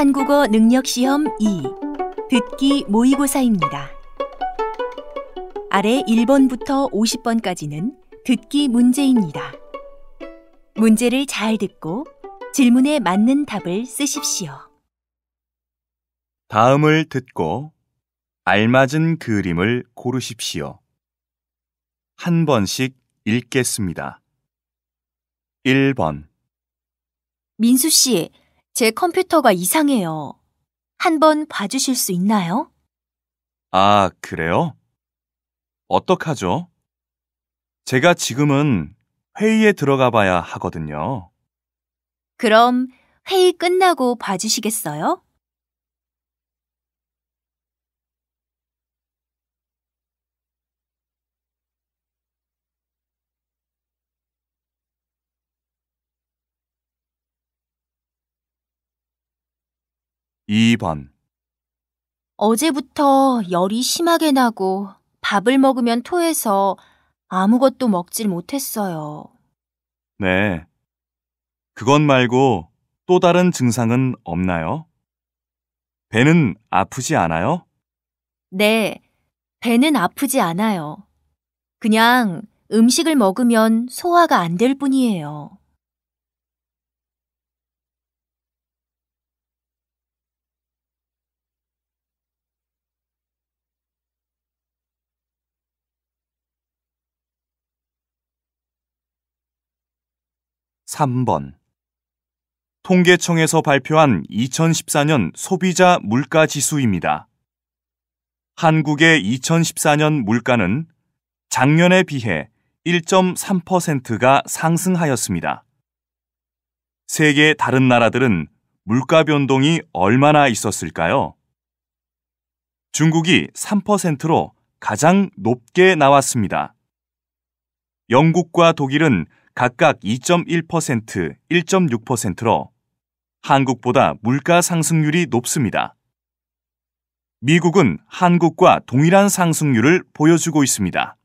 한국어 능력시험 2 듣기 모의고사입니다. 아래 1번부터 50번까지는 듣기 문제입니다. 문제를 잘 듣고 질문에 맞는 답을 쓰십시오. 다음을 듣고 알맞은 그림을 고르십시오. 한 번씩 읽겠습니다. 1번. 민수 씨, 제 컴퓨터가 이상해요. 한번 봐주실 수 있나요? 아, 그래요? 어떡하죠? 제가 지금은 회의에 들어가 봐야 하거든요. 그럼 회의 끝나고 봐주시겠어요? 2번. 어제부터 열이 심하게 나고 밥을 먹으면 토해서 아무것도 먹질 못했어요. 네. 그것 말고 또 다른 증상은 없나요? 배는 아프지 않아요? 네, 배는 아프지 않아요. 그냥 음식을 먹으면 소화가 안 될 뿐이에요. 3번. 통계청에서 발표한 2014년 소비자 물가 지수입니다. 한국의 2014년 물가는 작년에 비해 1.3%가 상승하였습니다. 세계 다른 나라들은 물가 변동이 얼마나 있었을까요? 중국이 3%로 가장 높게 나왔습니다. 영국과 독일은 각각 2.1%, 1.6%로 한국보다 물가 상승률이 높습니다. 미국은 한국과 동일한 상승률을 보여주고 있습니다.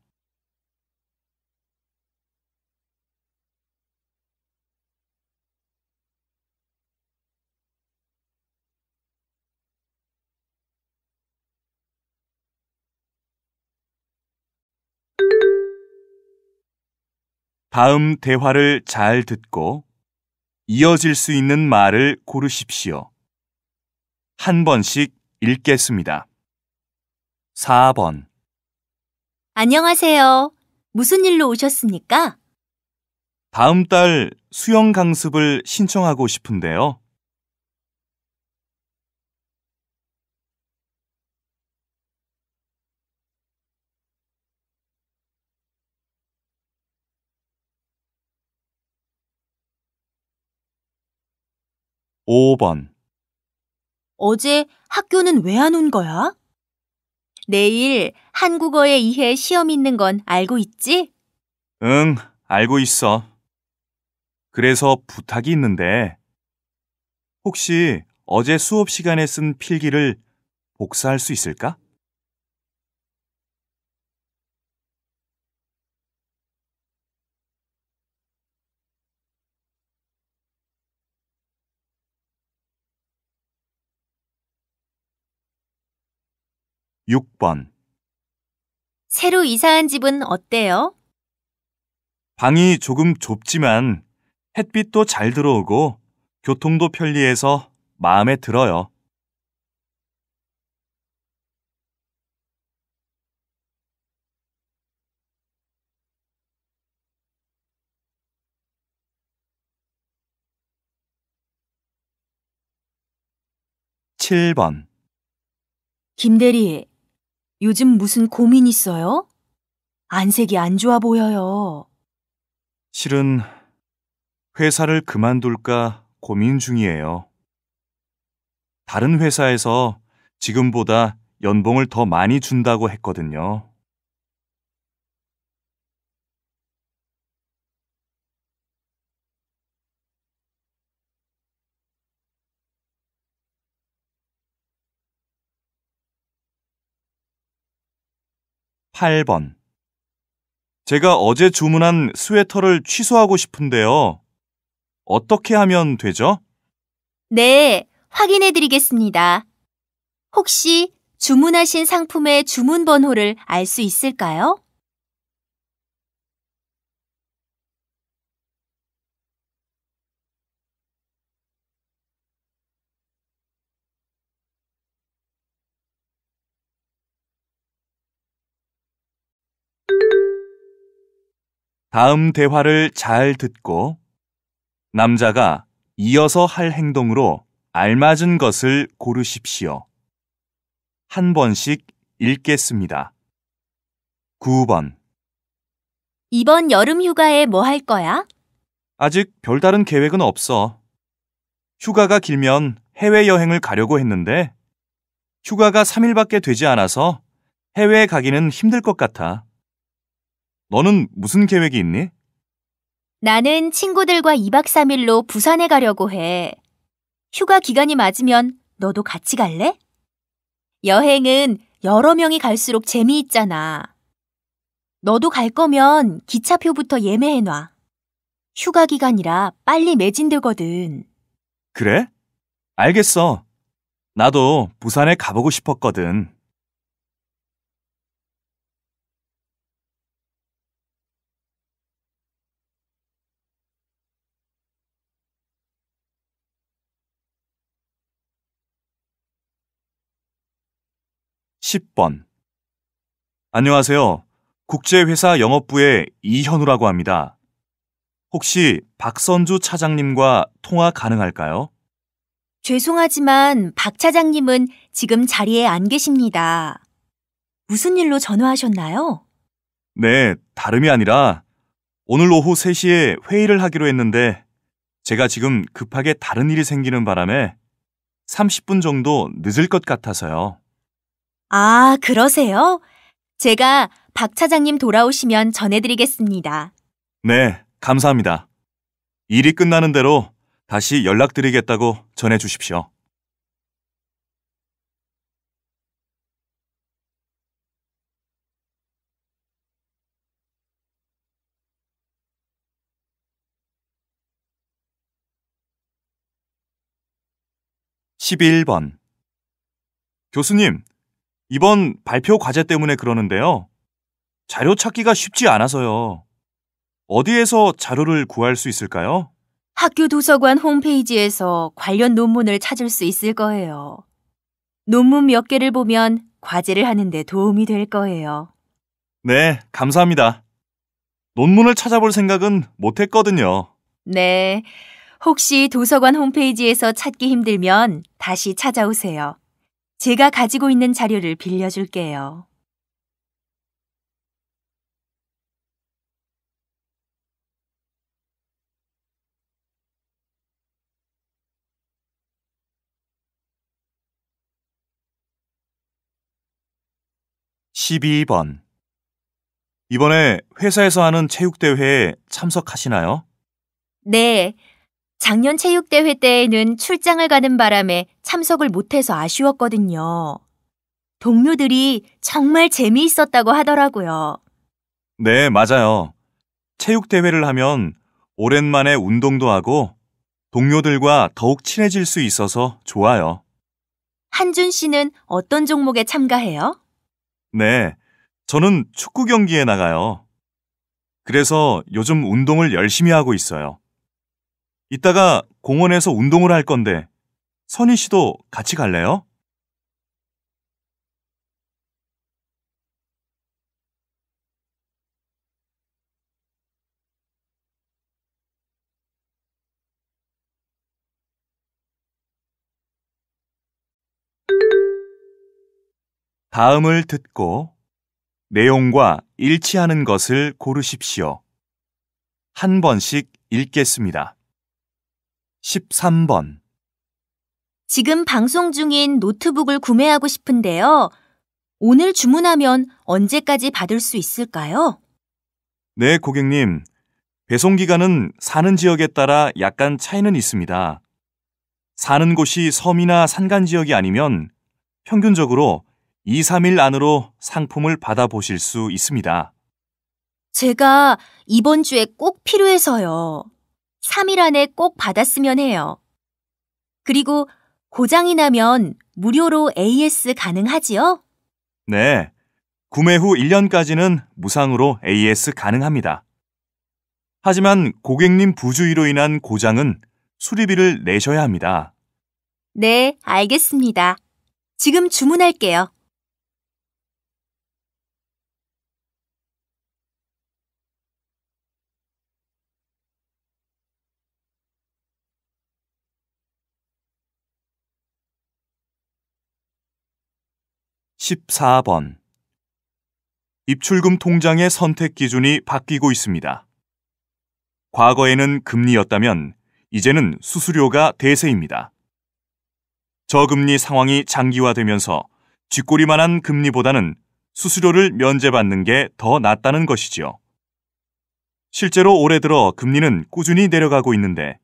다음 대화를 잘 듣고 이어질 수 있는 말을 고르십시오. 한 번씩 읽겠습니다. 4번. 안녕하세요. 무슨 일로 오셨습니까? 다음 달 수영 강습을 신청하고 싶은데요. 5번. 어제 학교는 왜 안 온 거야? 내일 한국어에 의해 시험 있는 건 알고 있지? 응, 알고 있어. 그래서 부탁이 있는데, 혹시 어제 수업 시간에 쓴 필기를 복사할 수 있을까? 6번. 새로 이사한 집은 어때요? 방이 조금 좁지만 햇빛도 잘 들어오고 교통도 편리해서 마음에 들어요. 7번. 김대리, 요즘 무슨 고민 있어요? 안색이 안 좋아 보여요. 실은 회사를 그만둘까 고민 중이에요. 다른 회사에서 지금보다 연봉을 더 많이 준다고 했거든요. 8번. 제가 어제 주문한 스웨터를 취소하고 싶은데요. 어떻게 하면 되죠? 네, 확인해 드리겠습니다. 혹시 주문하신 상품의 주문 번호를 알 수 있을까요? 다음 대화를 잘 듣고 남자가 이어서 할 행동으로 알맞은 것을 고르십시오. 한 번씩 읽겠습니다. 9번. 이번 여름 휴가에 뭐 할 거야? 아직 별다른 계획은 없어. 휴가가 길면 해외여행을 가려고 했는데 휴가가 3일밖에 되지 않아서 해외에 가기는 힘들 것 같아. 너는 무슨 계획이 있니? 나는 친구들과 2박 3일로 부산에 가려고 해. 휴가 기간이 맞으면 너도 같이 갈래? 여행은 여러 명이 갈수록 재미있잖아. 너도 갈 거면 기차표부터 예매해놔. 휴가 기간이라 빨리 매진되거든. 그래? 알겠어. 나도 부산에 가보고 싶었거든. (10번) 안녕하세요. 국제회사 영업부의 이현우라고 합니다. 혹시 박선주 차장님과 통화 가능할까요? 죄송하지만 박 차장님은 지금 자리에 안 계십니다. 무슨 일로 전화하셨나요? 네, 다름이 아니라 오늘 오후 3시에 회의를 하기로 했는데 제가 지금 급하게 다른 일이 생기는 바람에 30분 정도 늦을 것 같아서요. 아, 그러세요? 제가 박 차장님 돌아오시면 전해드리겠습니다. 네, 감사합니다. 일이 끝나는 대로 다시 연락드리겠다고 전해 주십시오. (11번) 교수님, 이번 발표 과제 때문에 그러는데요. 자료 찾기가 쉽지 않아서요. 어디에서 자료를 구할 수 있을까요? 학교 도서관 홈페이지에서 관련 논문을 찾을 수 있을 거예요. 논문 몇 개를 보면 과제를 하는데 도움이 될 거예요. 네, 감사합니다. 논문을 찾아볼 생각은 못 했거든요. 네. 혹시 도서관 홈페이지에서 찾기 힘들면 다시 찾아오세요. 제가 가지고 있는 자료를 빌려줄게요. (12번) 이번에 회사에서 하는 체육대회에 참석하시나요? 네. 작년 체육대회 때에는 출장을 가는 바람에 참석을 못해서 아쉬웠거든요. 동료들이 정말 재미있었다고 하더라고요. 네, 맞아요. 체육대회를 하면 오랜만에 운동도 하고 동료들과 더욱 친해질 수 있어서 좋아요. 한준 씨는 어떤 종목에 참가해요? 네, 저는 축구 경기에 나가요. 그래서 요즘 운동을 열심히 하고 있어요. 이따가 공원에서 운동을 할 건데 선희 씨도 같이 갈래요? 다음을 듣고 내용과 일치하는 것을 고르십시오. 한 번씩 읽겠습니다. 13번. 지금 방송 중인 노트북을 구매하고 싶은데요. 오늘 주문하면 언제까지 받을 수 있을까요? 네, 고객님. 배송 기간은 사는 지역에 따라 약간 차이는 있습니다. 사는 곳이 섬이나 산간 지역이 아니면 평균적으로 2, 3일 안으로 상품을 받아보실 수 있습니다. 제가 이번 주에 꼭 필요해서요. 3일 안에 꼭 받았으면 해요. 그리고 고장이 나면 무료로 AS 가능하지요? 네, 구매 후 1년까지는 무상으로 AS 가능합니다. 하지만 고객님 부주의로 인한 고장은 수리비를 내셔야 합니다. 네, 알겠습니다. 지금 주문할게요. (14번) 입출금 통장의 선택 기준이 바뀌고 있습니다. 과거에는 금리였다면 이제는 수수료가 대세입니다. 저금리 상황이 장기화되면서 쥐꼬리만한 금리보다는 수수료를 면제받는 게 더 낫다는 것이지요. 실제로 올해 들어 금리는 꾸준히 내려가고 있는데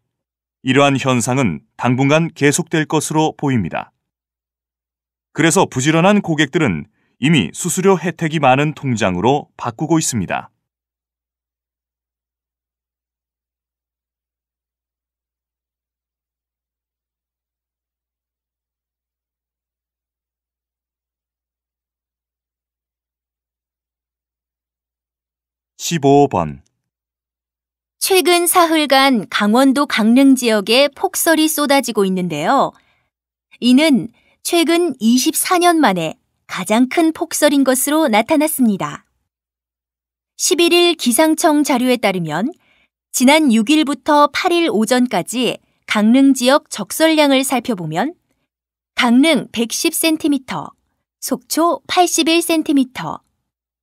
이러한 현상은 당분간 계속될 것으로 보입니다. 그래서 부지런한 고객들은 이미 수수료 혜택이 많은 통장으로 바꾸고 있습니다. (15번) 최근 사흘간 강원도 강릉 지역에 폭설이 쏟아지고 있는데요. 이는 최근 24년 만에 가장 큰 폭설인 것으로 나타났습니다. 11일 기상청 자료에 따르면 지난 6일부터 8일 오전까지 강릉 지역 적설량을 살펴보면 강릉 110cm, 속초 81cm,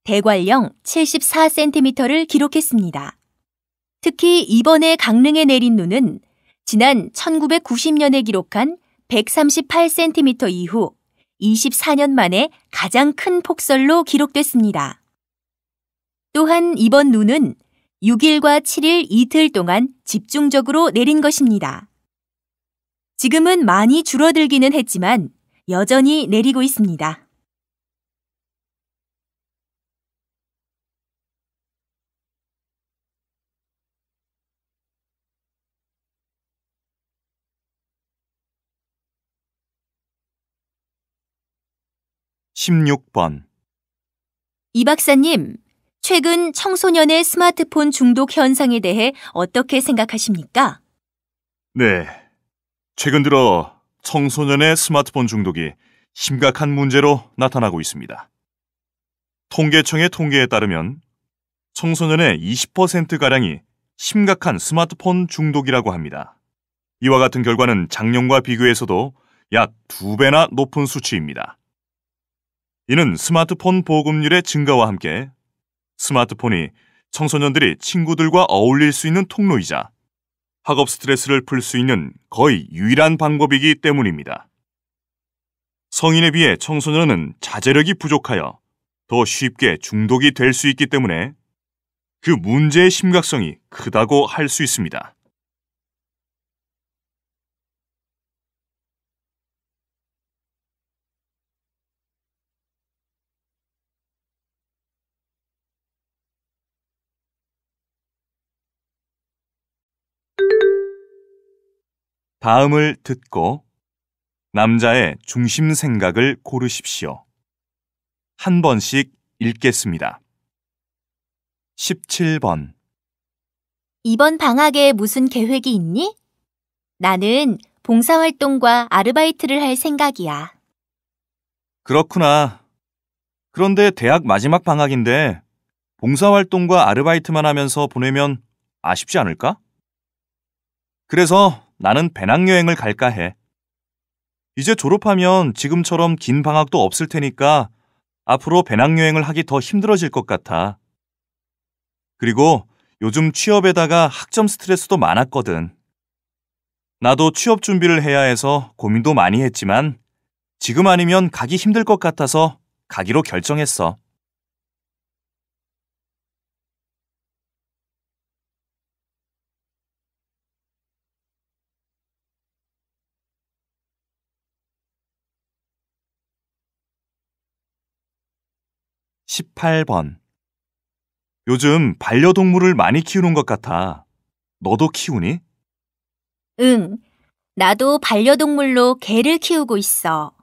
대관령 74cm를 기록했습니다. 특히 이번에 강릉에 내린 눈은 지난 1990년에 기록한 138cm 이후 24년 만에 가장 큰 폭설로 기록됐습니다. 또한 이번 눈은 6일과 7일 이틀 동안 집중적으로 내린 것입니다. 지금은 많이 줄어들기는 했지만 여전히 내리고 있습니다. (16번) 이 박사님, 최근 청소년의 스마트폰 중독 현상에 대해 어떻게 생각하십니까? 네, 최근 들어 청소년의 스마트폰 중독이 심각한 문제로 나타나고 있습니다. 통계청의 통계에 따르면 청소년의 20%가량이 심각한 스마트폰 중독이라고 합니다. 이와 같은 결과는 작년과 비교해서도 약 2배나 높은 수치입니다. 이는 스마트폰 보급률의 증가와 함께 스마트폰이 청소년들이 친구들과 어울릴 수 있는 통로이자 학업 스트레스를 풀 수 있는 거의 유일한 방법이기 때문입니다. 성인에 비해 청소년은 자제력이 부족하여 더 쉽게 중독이 될 수 있기 때문에 그 문제의 심각성이 크다고 할 수 있습니다. 다음을 듣고 남자의 중심 생각을 고르십시오. 한 번씩 읽겠습니다. 17번 이번 방학에 무슨 계획이 있니? 나는 봉사활동과 아르바이트를 할 생각이야. 그렇구나. 그런데 대학 마지막 방학인데 봉사활동과 아르바이트만 하면서 보내면 아쉽지 않을까? 그래서 나는 배낭여행을 갈까 해. 이제 졸업하면 지금처럼 긴 방학도 없을 테니까 앞으로 배낭여행을 하기 더 힘들어질 것 같아. 그리고 요즘 취업에다가 학점 스트레스도 많았거든. 나도 취업 준비를 해야 해서 고민도 많이 했지만 지금 아니면 가기 힘들 것 같아서 가기로 결정했어. (18번) 요즘 반려동물을 많이 키우는 것 같아. 너도 키우니? 응, 나도 반려동물로 개를 키우고 있어.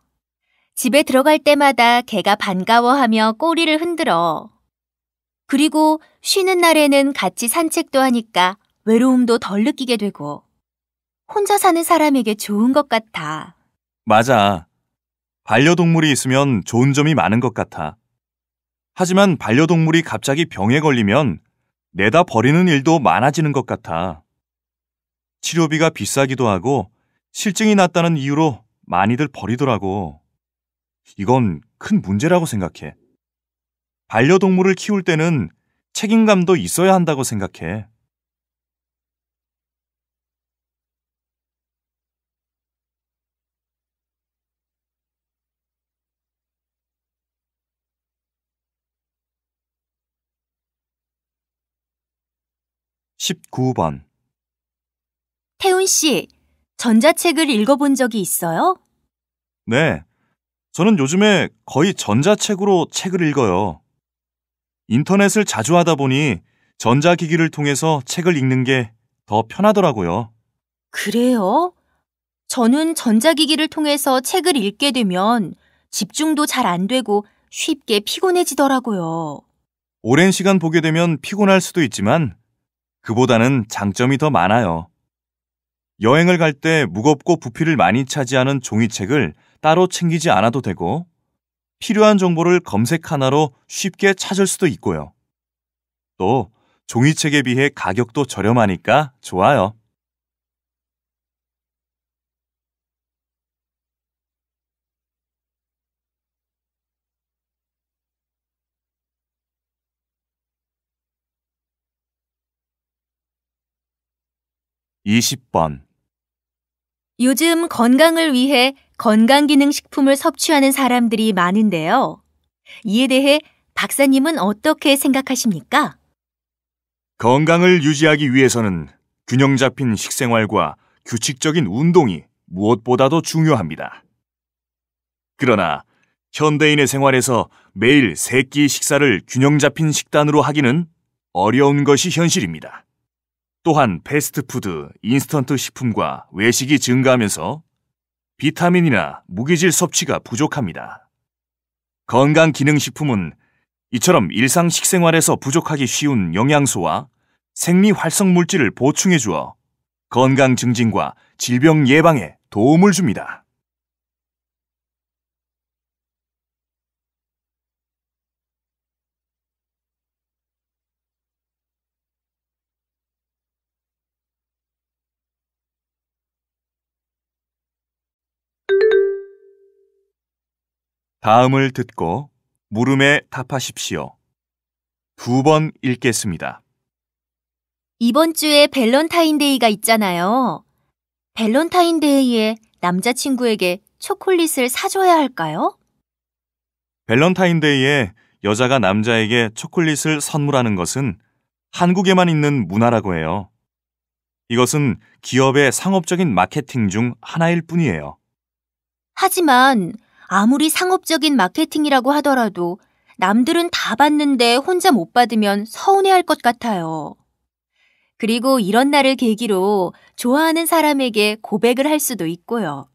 집에 들어갈 때마다 개가 반가워하며 꼬리를 흔들어. 그리고 쉬는 날에는 같이 산책도 하니까 외로움도 덜 느끼게 되고 혼자 사는 사람에게 좋은 것 같아. 맞아. 반려동물이 있으면 좋은 점이 많은 것 같아. 하지만 반려동물이 갑자기 병에 걸리면 내다 버리는 일도 많아지는 것 같아. 치료비가 비싸기도 하고 실증이 났다는 이유로 많이들 버리더라고. 이건 큰 문제라고 생각해. 반려동물을 키울 때는 책임감도 있어야 한다고 생각해. 19번. 태훈 씨, 전자책을 읽어본 적이 있어요? 네. 저는 요즘에 거의 전자책으로 책을 읽어요. 인터넷을 자주 하다 보니 전자기기를 통해서 책을 읽는 게 더 편하더라고요. 그래요? 저는 전자기기를 통해서 책을 읽게 되면 집중도 잘 안 되고 쉽게 피곤해지더라고요. 오랜 시간 보게 되면 피곤할 수도 있지만 그보다는 장점이 더 많아요. 여행을 갈 때 무겁고 부피를 많이 차지하는 종이책을 따로 챙기지 않아도 되고 필요한 정보를 검색 하나로 쉽게 찾을 수도 있고요. 또 종이책에 비해 가격도 저렴하니까 좋아요. 20번. 요즘 건강을 위해 건강기능식품을 섭취하는 사람들이 많은데요. 이에 대해 박사님은 어떻게 생각하십니까? 건강을 유지하기 위해서는 균형 잡힌 식생활과 규칙적인 운동이 무엇보다도 중요합니다. 그러나 현대인의 생활에서 매일 3끼 식사를 균형 잡힌 식단으로 하기는 어려운 것이 현실입니다. 또한 패스트푸드, 인스턴트 식품과 외식이 증가하면서 비타민이나 무기질 섭취가 부족합니다. 건강기능식품은 이처럼 일상 식생활에서 부족하기 쉬운 영양소와 생리활성 물질을 보충해 주어 건강 증진과 질병 예방에 도움을 줍니다. 다음을 듣고 물음에 답하십시오. 2번 읽겠습니다. 이번 주에 밸런타인데이가 있잖아요. 밸런타인데이에 남자친구에게 초콜릿을 사줘야 할까요? 밸런타인데이에 여자가 남자에게 초콜릿을 선물하는 것은 한국에만 있는 문화라고 해요. 이것은 기업의 상업적인 마케팅 중 하나일 뿐이에요. 하지만 아무리 상업적인 마케팅이라고 하더라도 남들은 다 받는데 혼자 못 받으면 서운해할 것 같아요. 그리고 이런 날을 계기로 좋아하는 사람에게 고백을 할 수도 있고요.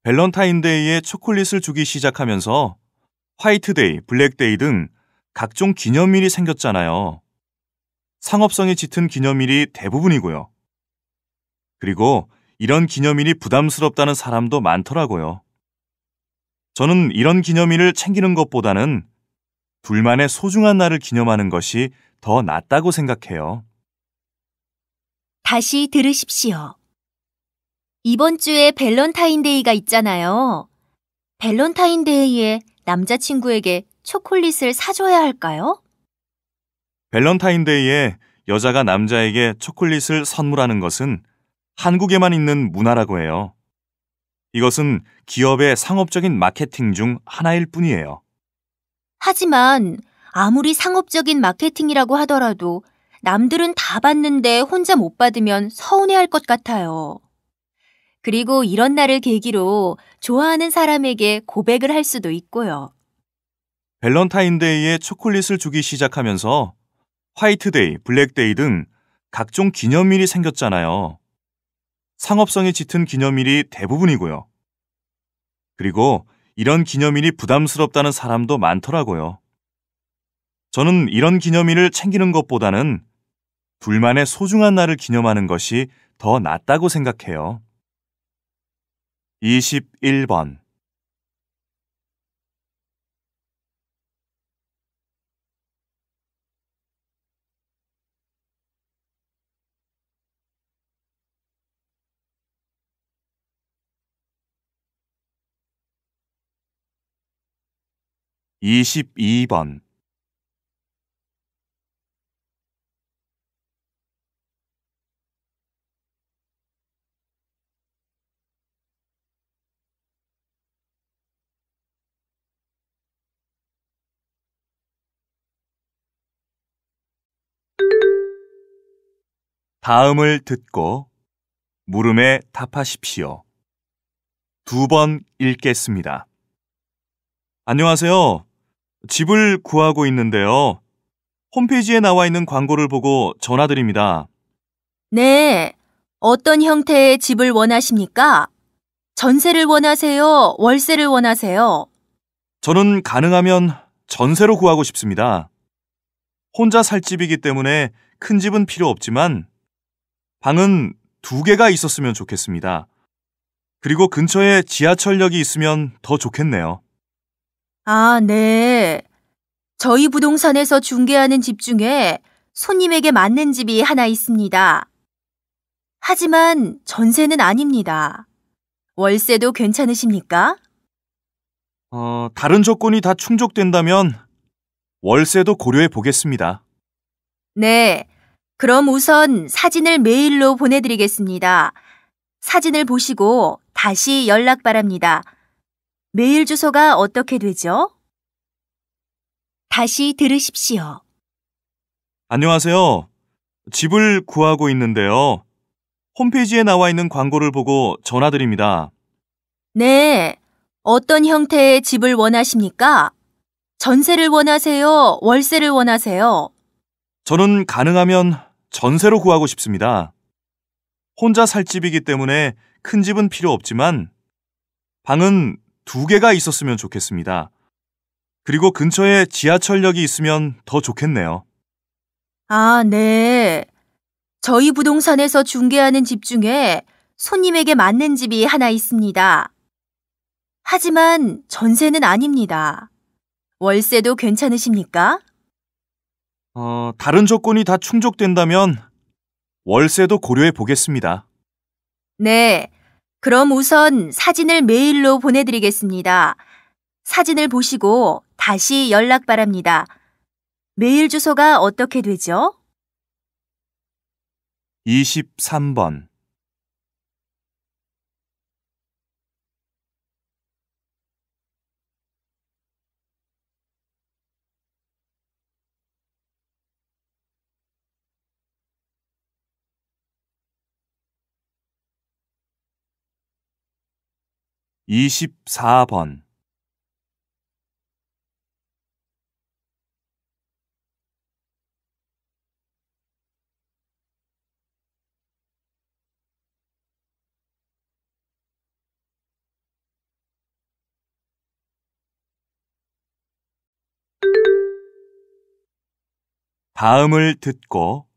밸런타인데이에 초콜릿을 주기 시작하면서 화이트데이, 블랙데이 등 각종 기념일이 생겼잖아요. 상업성이 짙은 기념일이 대부분이고요. 그리고 이런 기념일이 부담스럽다는 사람도 많더라고요. 저는 이런 기념일을 챙기는 것보다는 둘만의 소중한 날을 기념하는 것이 더 낫다고 생각해요. 다시 들으십시오. 이번 주에 밸런타인데이가 있잖아요. 밸런타인데이에 남자친구에게 초콜릿을 사줘야 할까요? 밸런타인데이에 여자가 남자에게 초콜릿을 선물하는 것은 한국에만 있는 문화라고 해요. 이것은 기업의 상업적인 마케팅 중 하나일 뿐이에요. 하지만 아무리 상업적인 마케팅이라고 하더라도 남들은 다 받는데 혼자 못 받으면 서운해할 것 같아요. 그리고 이런 날을 계기로 좋아하는 사람에게 고백을 할 수도 있고요. 밸런타인데이에 초콜릿을 주기 시작하면서 화이트데이, 블랙데이 등 각종 기념일이 생겼잖아요. 상업성이 짙은 기념일이 대부분이고요. 그리고 이런 기념일이 부담스럽다는 사람도 많더라고요. 저는 이런 기념일을 챙기는 것보다는 둘만의 소중한 날을 기념하는 것이 더 낫다고 생각해요. 21번. 22번. 다음을 듣고 물음에 답하십시오. 2번 읽겠습니다. 안녕하세요. 집을 구하고 있는데요. 홈페이지에 나와 있는 광고를 보고 전화드립니다. 네. 어떤 형태의 집을 원하십니까? 전세를 원하세요? 월세를 원하세요? 저는 가능하면 전세로 구하고 싶습니다. 혼자 살 집이기 때문에 큰 집은 필요 없지만 방은 2개가 있었으면 좋겠습니다. 그리고 근처에 지하철역이 있으면 더 좋겠네요. 아, 네. 저희 부동산에서 중개하는 집 중에 손님에게 맞는 집이 하나 있습니다. 하지만 전세는 아닙니다. 월세도 괜찮으십니까? 다른 조건이 다 충족된다면 월세도 고려해 보겠습니다. 네. 그럼 우선 사진을 메일로 보내드리겠습니다. 사진을 보시고 다시 연락 바랍니다. 메일 주소가 어떻게 되죠? 다시 들으십시오. 안녕하세요. 집을 구하고 있는데요. 홈페이지에 나와 있는 광고를 보고 전화드립니다. 네. 어떤 형태의 집을 원하십니까? 전세를 원하세요? 월세를 원하세요? 저는 가능하면 전세로 구하고 싶습니다. 혼자 살 집이기 때문에 큰 집은 필요 없지만 방은 2개가 있었으면 좋겠습니다. 그리고 근처에 지하철역이 있으면 더 좋겠네요. 아, 네. 저희 부동산에서 중개하는 집 중에 손님에게 맞는 집이 하나 있습니다. 하지만 전세는 아닙니다. 월세도 괜찮으십니까? 다른 조건이 다 충족된다면 월세도 고려해 보겠습니다. 네. 그럼 우선 사진을 메일로 보내드리겠습니다. 사진을 보시고 다시 연락 바랍니다. 메일 주소가 어떻게 되죠? 23번. 24번. 다음을 듣고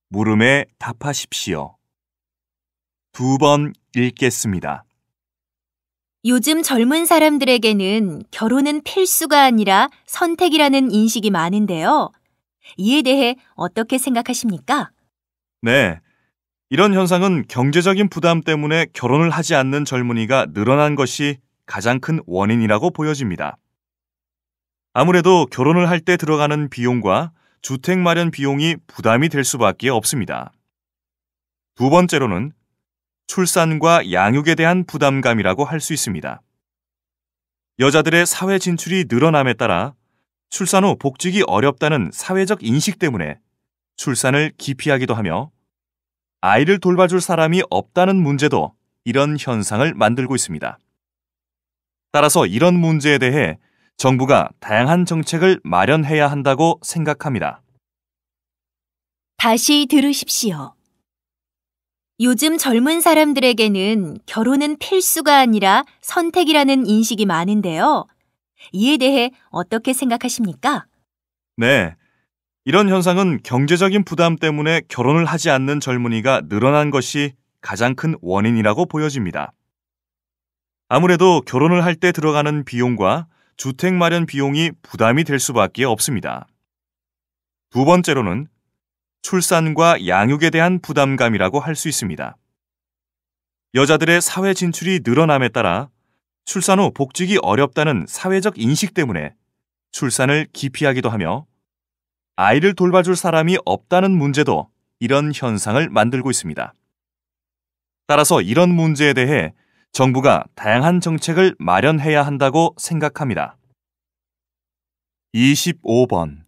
물음에 답하십시오. 2번 읽겠습니다. 요즘 젊은 사람들에게는 결혼은 필수가 아니라 선택이라는 인식이 많은데요. 이에 대해 어떻게 생각하십니까? 네. 이런 현상은 경제적인 부담 때문에 결혼을 하지 않는 젊은이가 늘어난 것이 가장 큰 원인이라고 보여집니다. 아무래도 결혼을 할 때 들어가는 비용과 주택 마련 비용이 부담이 될 수밖에 없습니다. 2번째로는 출산과 양육에 대한 부담감이라고 할 수 있습니다. 여자들의 사회 진출이 늘어남에 따라 출산 후 복직이 어렵다는 사회적 인식 때문에 출산을 기피하기도 하며 아이를 돌봐줄 사람이 없다는 문제도 이런 현상을 만들고 있습니다. 따라서 이런 문제에 대해 정부가 다양한 정책을 마련해야 한다고 생각합니다. 다시 들으십시오. 요즘 젊은 사람들에게는 결혼은 필수가 아니라 선택이라는 인식이 많은데요. 이에 대해 어떻게 생각하십니까? 네, 이런 현상은 경제적인 부담 때문에 결혼을 하지 않는 젊은이가 늘어난 것이 가장 큰 원인이라고 보여집니다. 아무래도 결혼을 할 때 들어가는 비용과 주택 마련 비용이 부담이 될 수밖에 없습니다. 두 번째로는 출산과 양육에 대한 부담감이라고 할 수 있습니다. 여자들의 사회 진출이 늘어남에 따라 출산 후 복직이 어렵다는 사회적 인식 때문에 출산을 기피하기도 하며 아이를 돌봐줄 사람이 없다는 문제도 이런 현상을 만들고 있습니다. 따라서 이런 문제에 대해 정부가 다양한 정책을 마련해야 한다고 생각합니다. 25번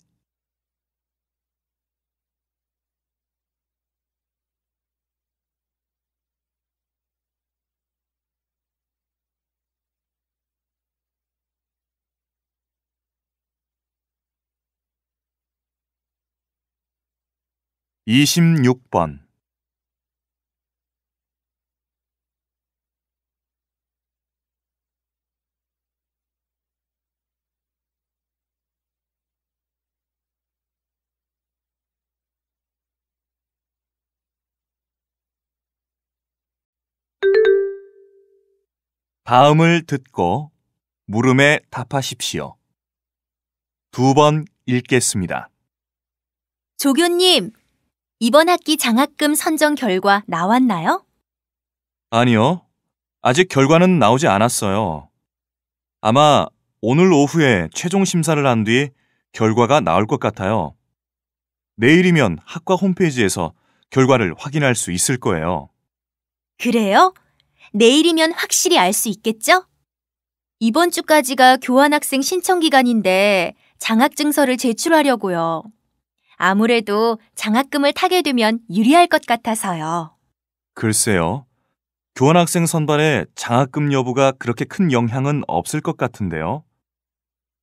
26번 다음을 듣고 물음에 답하십시오. 두 번 읽겠습니다. 조교님, 이번 학기 장학금 선정 결과 나왔나요? 아니요. 아직 결과는 나오지 않았어요. 아마 오늘 오후에 최종 심사를 한 뒤 결과가 나올 것 같아요. 내일이면 학과 홈페이지에서 결과를 확인할 수 있을 거예요. 그래요? 내일이면 확실히 알 수 있겠죠? 이번 주까지가 교환학생 신청 기간인데 장학증서를 제출하려고요. 아무래도 장학금을 타게 되면 유리할 것 같아서요. 글쎄요. 교환학생 선발에 장학금 여부가 그렇게 큰 영향은 없을 것 같은데요.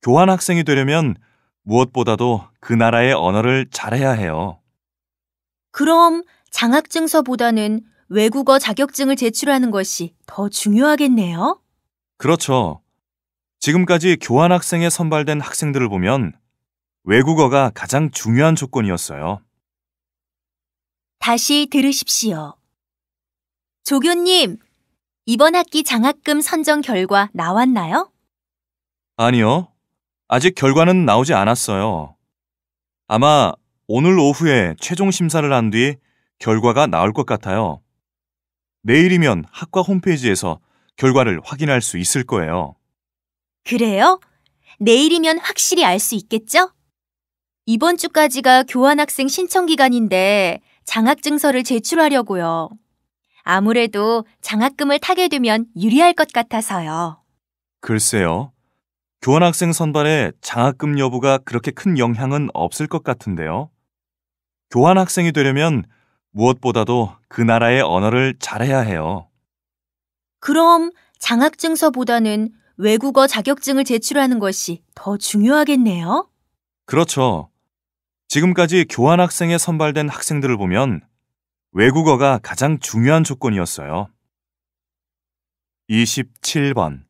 교환학생이 되려면 무엇보다도 그 나라의 언어를 잘해야 해요. 그럼 장학증서보다는 외국어 자격증을 제출하는 것이 더 중요하겠네요? 그렇죠. 지금까지 교환학생에 선발된 학생들을 보면 외국어가 가장 중요한 조건이었어요. 다시 들으십시오. 조교님, 이번 학기 장학금 선정 결과 나왔나요? 아니요. 아직 결과는 나오지 않았어요. 아마 오늘 오후에 최종 심사를 한 뒤 결과가 나올 것 같아요. 내일이면 학과 홈페이지에서 결과를 확인할 수 있을 거예요. 그래요? 내일이면 확실히 알 수 있겠죠? 이번 주까지가 교환학생 신청 기간인데 장학증서를 제출하려고요. 아무래도 장학금을 타게 되면 유리할 것 같아서요. 글쎄요. 교환학생 선발에 장학금 여부가 그렇게 큰 영향은 없을 것 같은데요. 교환학생이 되려면 무엇보다도 그 나라의 언어를 잘해야 해요. 그럼 장학증서보다는 외국어 자격증을 제출하는 것이 더 중요하겠네요? 그렇죠. 지금까지 교환학생에 선발된 학생들을 보면 외국어가 가장 중요한 조건이었어요. 27번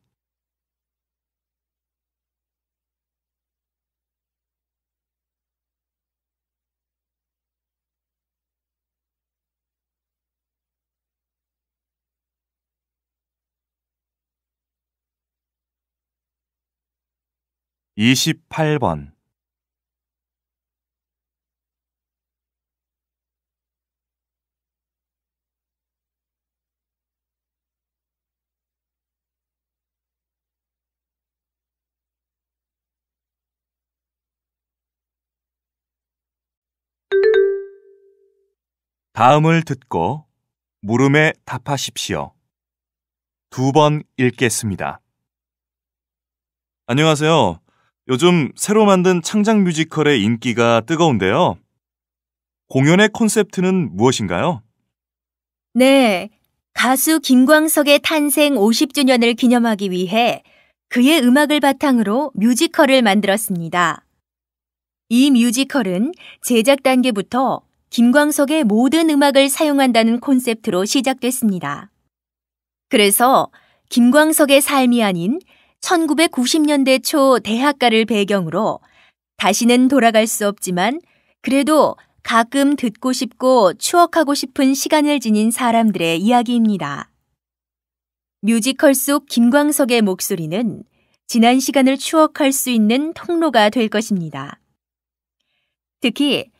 28번 다음을 듣고 물음에 답하십시오. 두 번 읽겠습니다. 안녕하세요. 요즘 새로 만든 창작 뮤지컬의 인기가 뜨거운데요. 공연의 콘셉트는 무엇인가요? 네, 가수 김광석의 탄생 50주년을 기념하기 위해 그의 음악을 바탕으로 뮤지컬을 만들었습니다. 이 뮤지컬은 제작 단계부터 김광석의 모든 음악을 사용한다는 콘셉트로 시작됐습니다. 그래서 김광석의 삶이 아닌 1990년대 초 대학가를 배경으로 다시는 돌아갈 수 없지만 그래도 가끔 듣고 싶고 추억하고 싶은 시간을 지닌 사람들의 이야기입니다. 뮤지컬 속 김광석의 목소리는 지난 시간을 추억할 수 있는 통로가 될 것입니다. 특히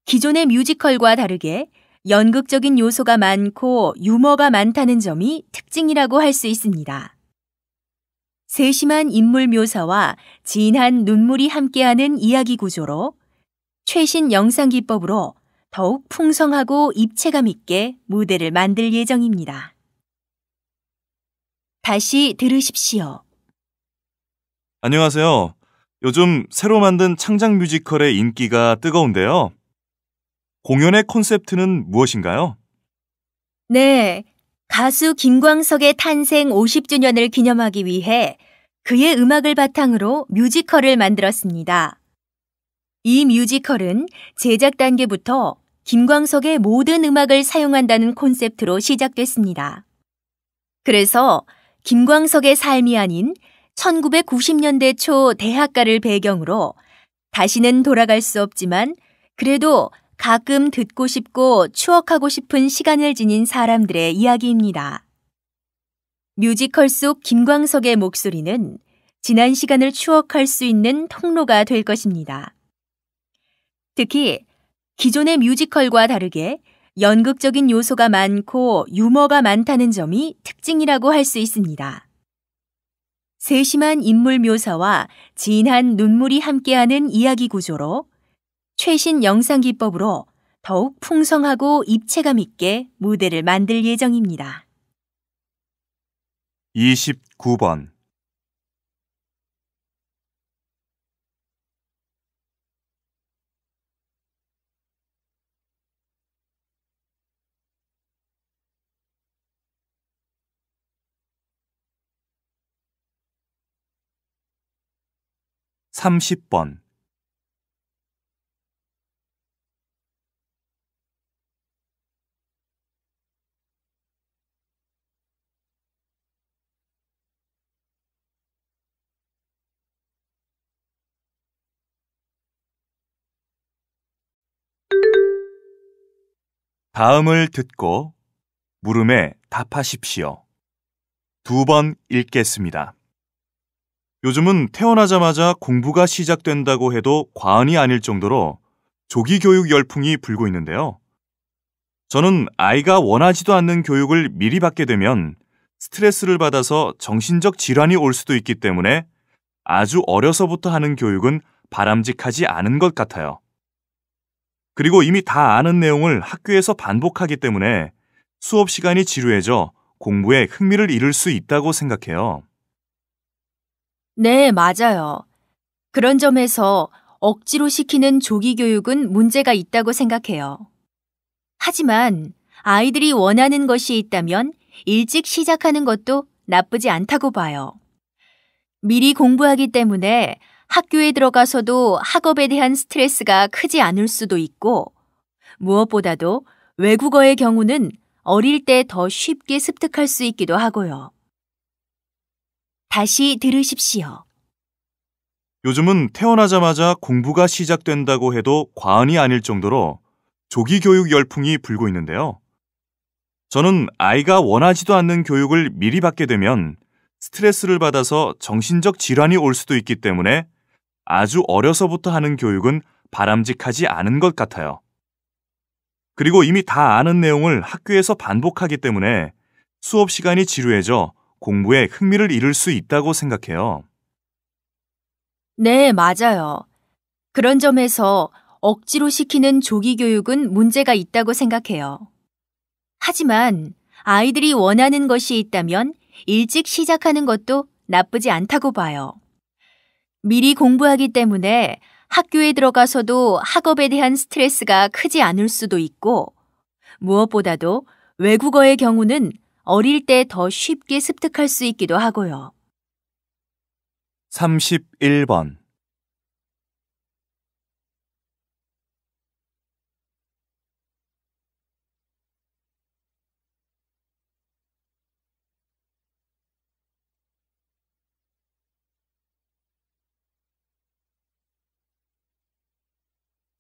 기존의 뮤지컬과 다르게 연극적인 요소가 많고 유머가 많다는 점이 특징이라고 할 수 있습니다. 세심한 인물 묘사와 진한 눈물이 함께하는 이야기 구조로 최신 영상 기법으로 더욱 풍성하고 입체감 있게 무대를 만들 예정입니다. 다시 들으십시오. 안녕하세요. 요즘 새로 만든 창작 뮤지컬의 인기가 뜨거운데요. 공연의 콘셉트는 무엇인가요? 네, 가수 김광석의 탄생 50주년을 기념하기 위해 그의 음악을 바탕으로 뮤지컬을 만들었습니다. 이 뮤지컬은 제작 단계부터 김광석의 모든 음악을 사용한다는 콘셉트로 시작됐습니다. 그래서 김광석의 삶이 아닌 1990년대 초 대학가를 배경으로 다시는 돌아갈 수 없지만 그래도 가끔 듣고 싶고 추억하고 싶은 시간을 지닌 사람들의 이야기입니다. 뮤지컬 속 김광석의 목소리는 지난 시간을 추억할 수 있는 통로가 될 것입니다. 특히 기존의 뮤지컬과 다르게 연극적인 요소가 많고 유머가 많다는 점이 특징이라고 할 수 있습니다. 세심한 인물 묘사와 진한 눈물이 함께하는 이야기 구조로 최신 영상 기법으로 더욱 풍성하고 입체감 있게 무대를 만들 예정입니다. 29번. 삼십 번. 다음을 듣고 물음에 답하십시오. 2번 읽겠습니다. 요즘은 태어나자마자 공부가 시작된다고 해도 과언이 아닐 정도로 조기 교육 열풍이 불고 있는데요. 저는 아이가 원하지도 않는 교육을 미리 받게 되면 스트레스를 받아서 정신적 질환이 올 수도 있기 때문에 아주 어려서부터 하는 교육은 바람직하지 않은 것 같아요. 그리고 이미 다 아는 내용을 학교에서 반복하기 때문에 수업 시간이 지루해져 공부에 흥미를 잃을 수 있다고 생각해요. 네, 맞아요. 그런 점에서 억지로 시키는 조기 교육은 문제가 있다고 생각해요. 하지만 아이들이 원하는 것이 있다면 일찍 시작하는 것도 나쁘지 않다고 봐요. 미리 공부하기 때문에 학교에 들어가서도 학업에 대한 스트레스가 크지 않을 수도 있고, 무엇보다도 외국어의 경우는 어릴 때 더 쉽게 습득할 수 있기도 하고요. 다시 들으십시오. 요즘은 태어나자마자 공부가 시작된다고 해도 과언이 아닐 정도로 조기 교육 열풍이 불고 있는데요. 저는 아이가 원하지도 않는 교육을 미리 받게 되면 스트레스를 받아서 정신적 질환이 올 수도 있기 때문에 아주 어려서부터 하는 교육은 바람직하지 않은 것 같아요. 그리고 이미 다 아는 내용을 학교에서 반복하기 때문에 수업 시간이 지루해져 공부에 흥미를 잃을 수 있다고 생각해요. 네, 맞아요. 그런 점에서 억지로 시키는 조기 교육은 문제가 있다고 생각해요. 하지만 아이들이 원하는 것이 있다면 일찍 시작하는 것도 나쁘지 않다고 봐요. 미리 공부하기 때문에 학교에 들어가서도 학업에 대한 스트레스가 크지 않을 수도 있고, 무엇보다도 외국어의 경우는 어릴 때 더 쉽게 습득할 수 있기도 하고요. 31번.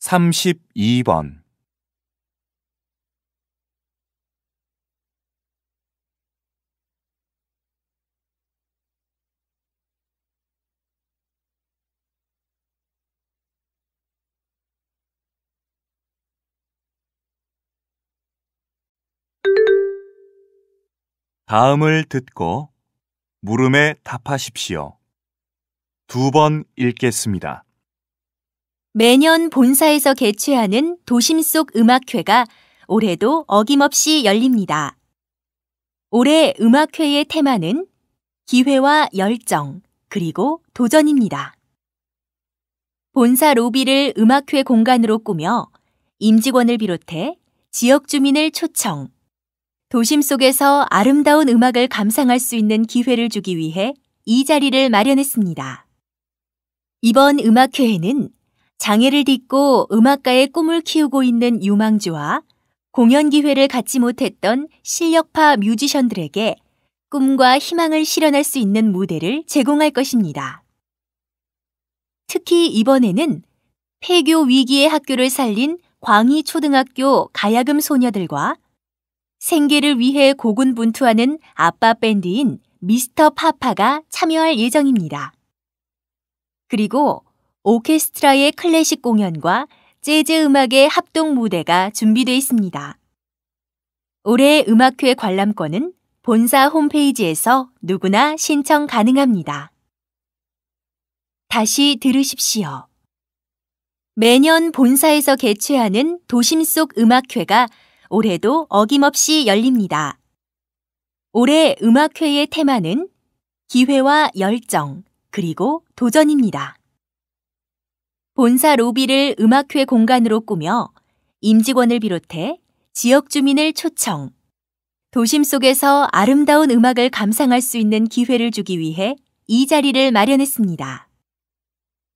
32번. 다음을 듣고 물음에 답하십시오. 2번 읽겠습니다. 매년 본사에서 개최하는 도심 속 음악회가 올해도 어김없이 열립니다. 올해 음악회의 테마는 기회와 열정, 그리고 도전입니다. 본사 로비를 음악회 공간으로 꾸며 임직원을 비롯해 지역 주민을 초청, 도심 속에서 아름다운 음악을 감상할 수 있는 기회를 주기 위해 이 자리를 마련했습니다. 이번 음악회에는 장애를 딛고 음악가의 꿈을 키우고 있는 유망주와 공연 기회를 갖지 못했던 실력파 뮤지션들에게 꿈과 희망을 실현할 수 있는 무대를 제공할 것입니다. 특히 이번에는 폐교 위기의 학교를 살린 광희초등학교 가야금 소녀들과 생계를 위해 고군분투하는 아빠 밴드인 미스터 파파가 참여할 예정입니다. 그리고 오케스트라의 클래식 공연과 재즈 음악의 합동 무대가 준비되어 있습니다. 올해 음악회 관람권은 본사 홈페이지에서 누구나 신청 가능합니다. 다시 들으십시오. 매년 본사에서 개최하는 도심 속 음악회가 올해도 어김없이 열립니다. 올해 음악회의 테마는 기회와 열정, 그리고 도전입니다. 본사 로비를 음악회 공간으로 꾸며 임직원을 비롯해 지역 주민을 초청, 도심 속에서 아름다운 음악을 감상할 수 있는 기회를 주기 위해 이 자리를 마련했습니다.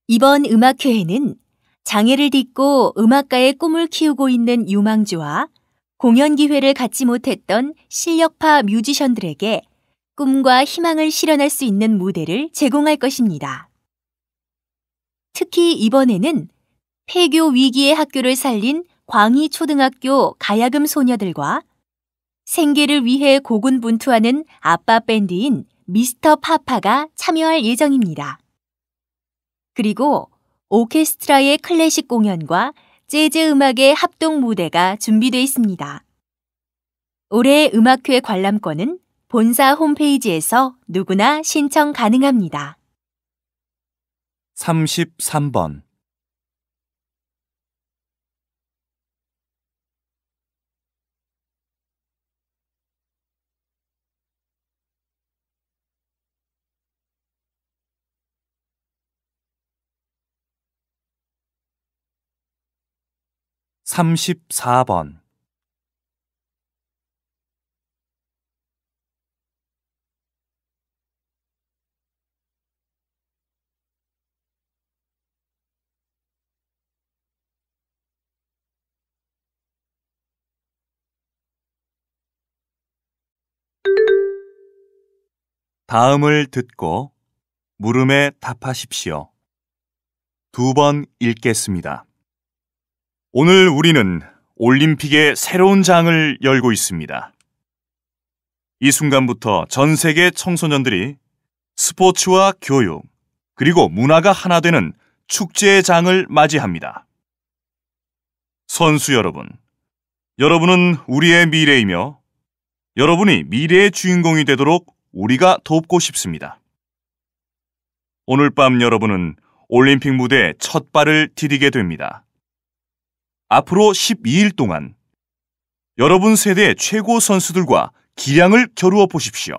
이번 음악회에는 장애를 딛고 음악가의 꿈을 키우고 있는 유망주와 공연 기회를 갖지 못했던 실력파 뮤지션들에게 꿈과 희망을 실현할 수 있는 무대를 제공할 것입니다. 특히 이번에는 폐교 위기의 학교를 살린 광희초등학교 가야금 소녀들과 생계를 위해 고군분투하는 아빠 밴드인 미스터 파파가 참여할 예정입니다. 그리고 오케스트라의 클래식 공연과 재즈 음악의 합동 무대가 준비되어 있습니다. 올해 음악회 관람권은 본사 홈페이지에서 누구나 신청 가능합니다. 33번. (34번) 다음을 듣고 물음에 답하십시오. 2번 읽겠습니다. 오늘 우리는 올림픽의 새로운 장을 열고 있습니다. 이 순간부터 전 세계 청소년들이 스포츠와 교육, 그리고 문화가 하나 되는 축제의 장을 맞이합니다. 선수 여러분, 여러분은 우리의 미래이며 여러분이 미래의 주인공이 되도록 우리가 돕고 싶습니다. 오늘 밤 여러분은 올림픽 무대에 첫 발을 디디게 됩니다. 앞으로 12일 동안 여러분 세대의 최고 선수들과 기량을 겨루어 보십시오.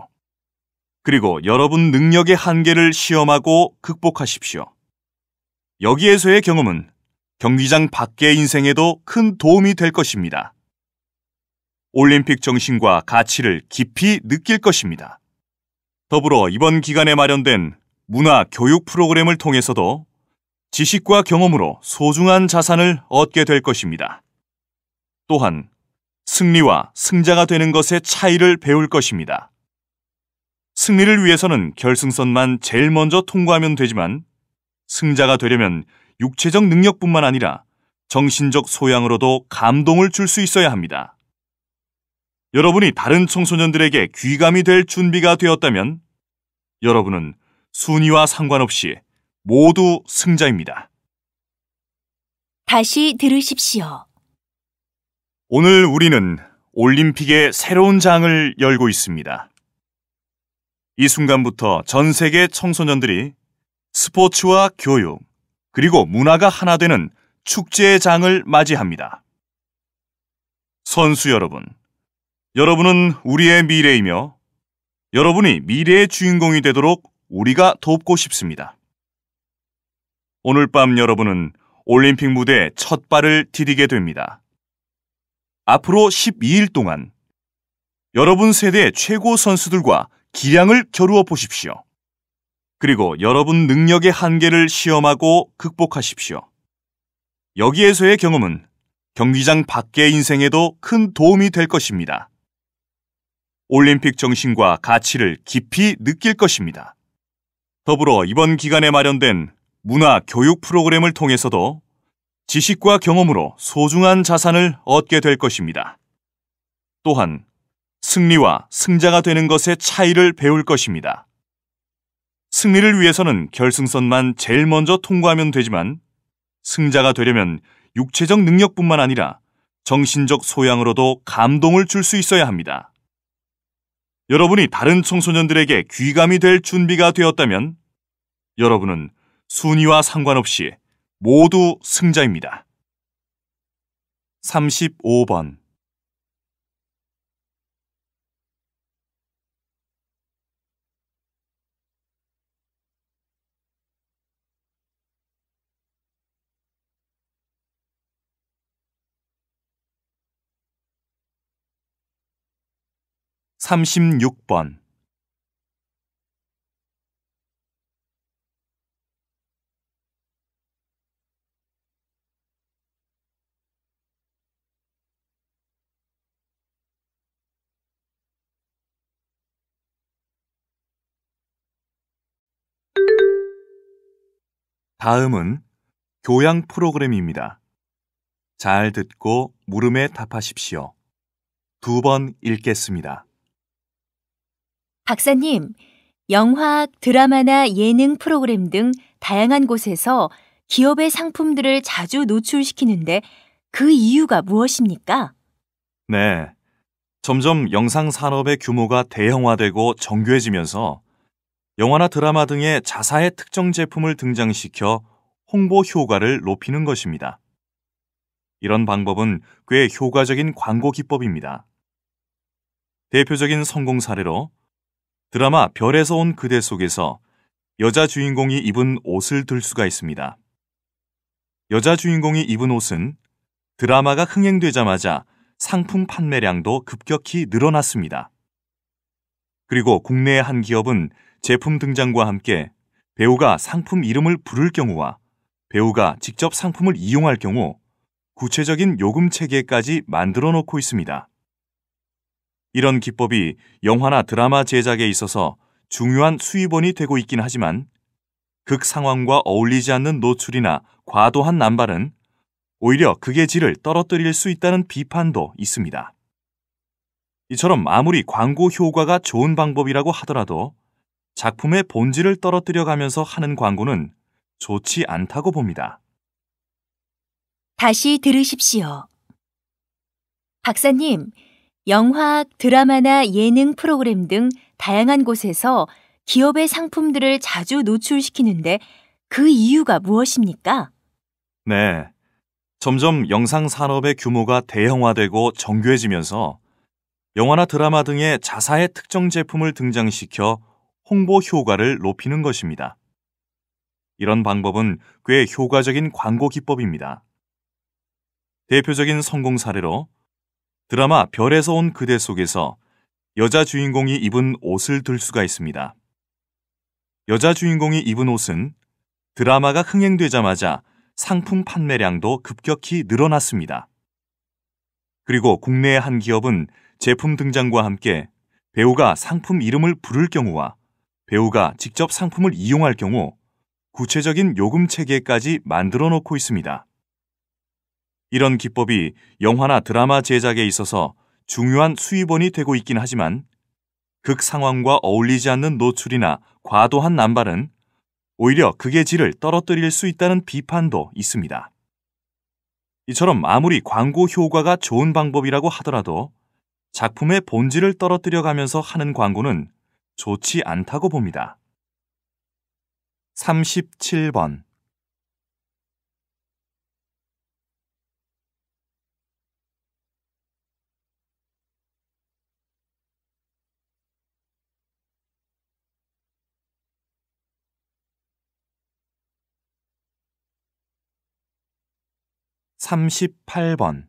그리고 여러분 능력의 한계를 시험하고 극복하십시오. 여기에서의 경험은 경기장 밖의 인생에도 큰 도움이 될 것입니다. 올림픽 정신과 가치를 깊이 느낄 것입니다. 더불어 이번 기간에 마련된 문화 교육 프로그램을 통해서도 지식과 경험으로 소중한 자산을 얻게 될 것입니다. 또한 승리와 승자가 되는 것의 차이를 배울 것입니다. 승리를 위해서는 결승선만 제일 먼저 통과하면 되지만 승자가 되려면 육체적 능력뿐만 아니라 정신적 소양으로도 감동을 줄 수 있어야 합니다. 여러분이 다른 청소년들에게 귀감이 될 준비가 되었다면 여러분은 순위와 상관없이 모두 승자입니다. 다시 들으십시오. 오늘 우리는 올림픽의 새로운 장을 열고 있습니다. 이 순간부터 전 세계 청소년들이 스포츠와 교육, 그리고 문화가 하나 되는 축제의 장을 맞이합니다. 선수 여러분, 여러분은 우리의 미래이며 여러분이 미래의 주인공이 되도록 우리가 돕고 싶습니다. 오늘 밤 여러분은 올림픽 무대에 첫 발을 디디게 됩니다. 앞으로 12일 동안 여러분 세대의 최고 선수들과 기량을 겨루어 보십시오. 그리고 여러분 능력의 한계를 시험하고 극복하십시오. 여기에서의 경험은 경기장 밖의 인생에도 큰 도움이 될 것입니다. 올림픽 정신과 가치를 깊이 느낄 것입니다. 더불어 이번 기간에 마련된 문화 교육 프로그램을 통해서도 지식과 경험으로 소중한 자산을 얻게 될 것입니다. 또한 승리와 승자가 되는 것의 차이를 배울 것입니다. 승리를 위해서는 결승선만 제일 먼저 통과하면 되지만 승자가 되려면 육체적 능력뿐만 아니라 정신적 소양으로도 감동을 줄 수 있어야 합니다. 여러분이 다른 청소년들에게 귀감이 될 준비가 되었다면 여러분은 순위와 상관없이 모두 승자입니다. 35번 36번 다음은 교양 프로그램입니다. 잘 듣고 물음에 답하십시오. 2번 읽겠습니다. 박사님, 영화, 드라마나 예능 프로그램 등 다양한 곳에서 기업의 상품들을 자주 노출시키는데 그 이유가 무엇입니까? 네, 점점 영상 산업의 규모가 대형화되고 정교해지면서 영화나 드라마 등의 자사의 특정 제품을 등장시켜 홍보 효과를 높이는 것입니다. 이런 방법은 꽤 효과적인 광고 기법입니다. 대표적인 성공 사례로 드라마 별에서 온 그대 속에서 여자 주인공이 입은 옷을 들 수가 있습니다. 여자 주인공이 입은 옷은 드라마가 흥행되자마자 상품 판매량도 급격히 늘어났습니다. 그리고 국내의 한 기업은 제품 등장과 함께 배우가 상품 이름을 부를 경우와 배우가 직접 상품을 이용할 경우 구체적인 요금 체계까지 만들어 놓고 있습니다. 이런 기법이 영화나 드라마 제작에 있어서 중요한 수입원이 되고 있긴 하지만 극 상황과 어울리지 않는 노출이나 과도한 남발은 오히려 극의 질을 떨어뜨릴 수 있다는 비판도 있습니다. 이처럼 아무리 광고 효과가 좋은 방법이라고 하더라도 작품의 본질을 떨어뜨려 가면서 하는 광고는 좋지 않다고 봅니다. 다시 들으십시오. 박사님, 영화, 드라마나 예능 프로그램 등 다양한 곳에서 기업의 상품들을 자주 노출시키는데 그 이유가 무엇입니까? 네, 점점 영상 산업의 규모가 대형화되고 정교해지면서 영화나 드라마 등의 자사의 특정 제품을 등장시켜 홍보 효과를 높이는 것입니다. 이런 방법은 꽤 효과적인 광고 기법입니다. 대표적인 성공 사례로 드라마 별에서 온 그대 속에서 여자 주인공이 입은 옷을 들 수가 있습니다. 여자 주인공이 입은 옷은 드라마가 흥행되자마자 상품 판매량도 급격히 늘어났습니다. 그리고 국내의 한 기업은 제품 등장과 함께 배우가 상품 이름을 부를 경우와 배우가 직접 상품을 이용할 경우 구체적인 요금 체계까지 만들어 놓고 있습니다. 이런 기법이 영화나 드라마 제작에 있어서 중요한 수입원이 되고 있긴 하지만 극 상황과 어울리지 않는 노출이나 과도한 남발은 오히려 극의 질을 떨어뜨릴 수 있다는 비판도 있습니다. 이처럼 아무리 광고 효과가 좋은 방법이라고 하더라도 작품의 본질을 떨어뜨려 가면서 하는 광고는 좋지 않다고 봅니다. 37번. 38번.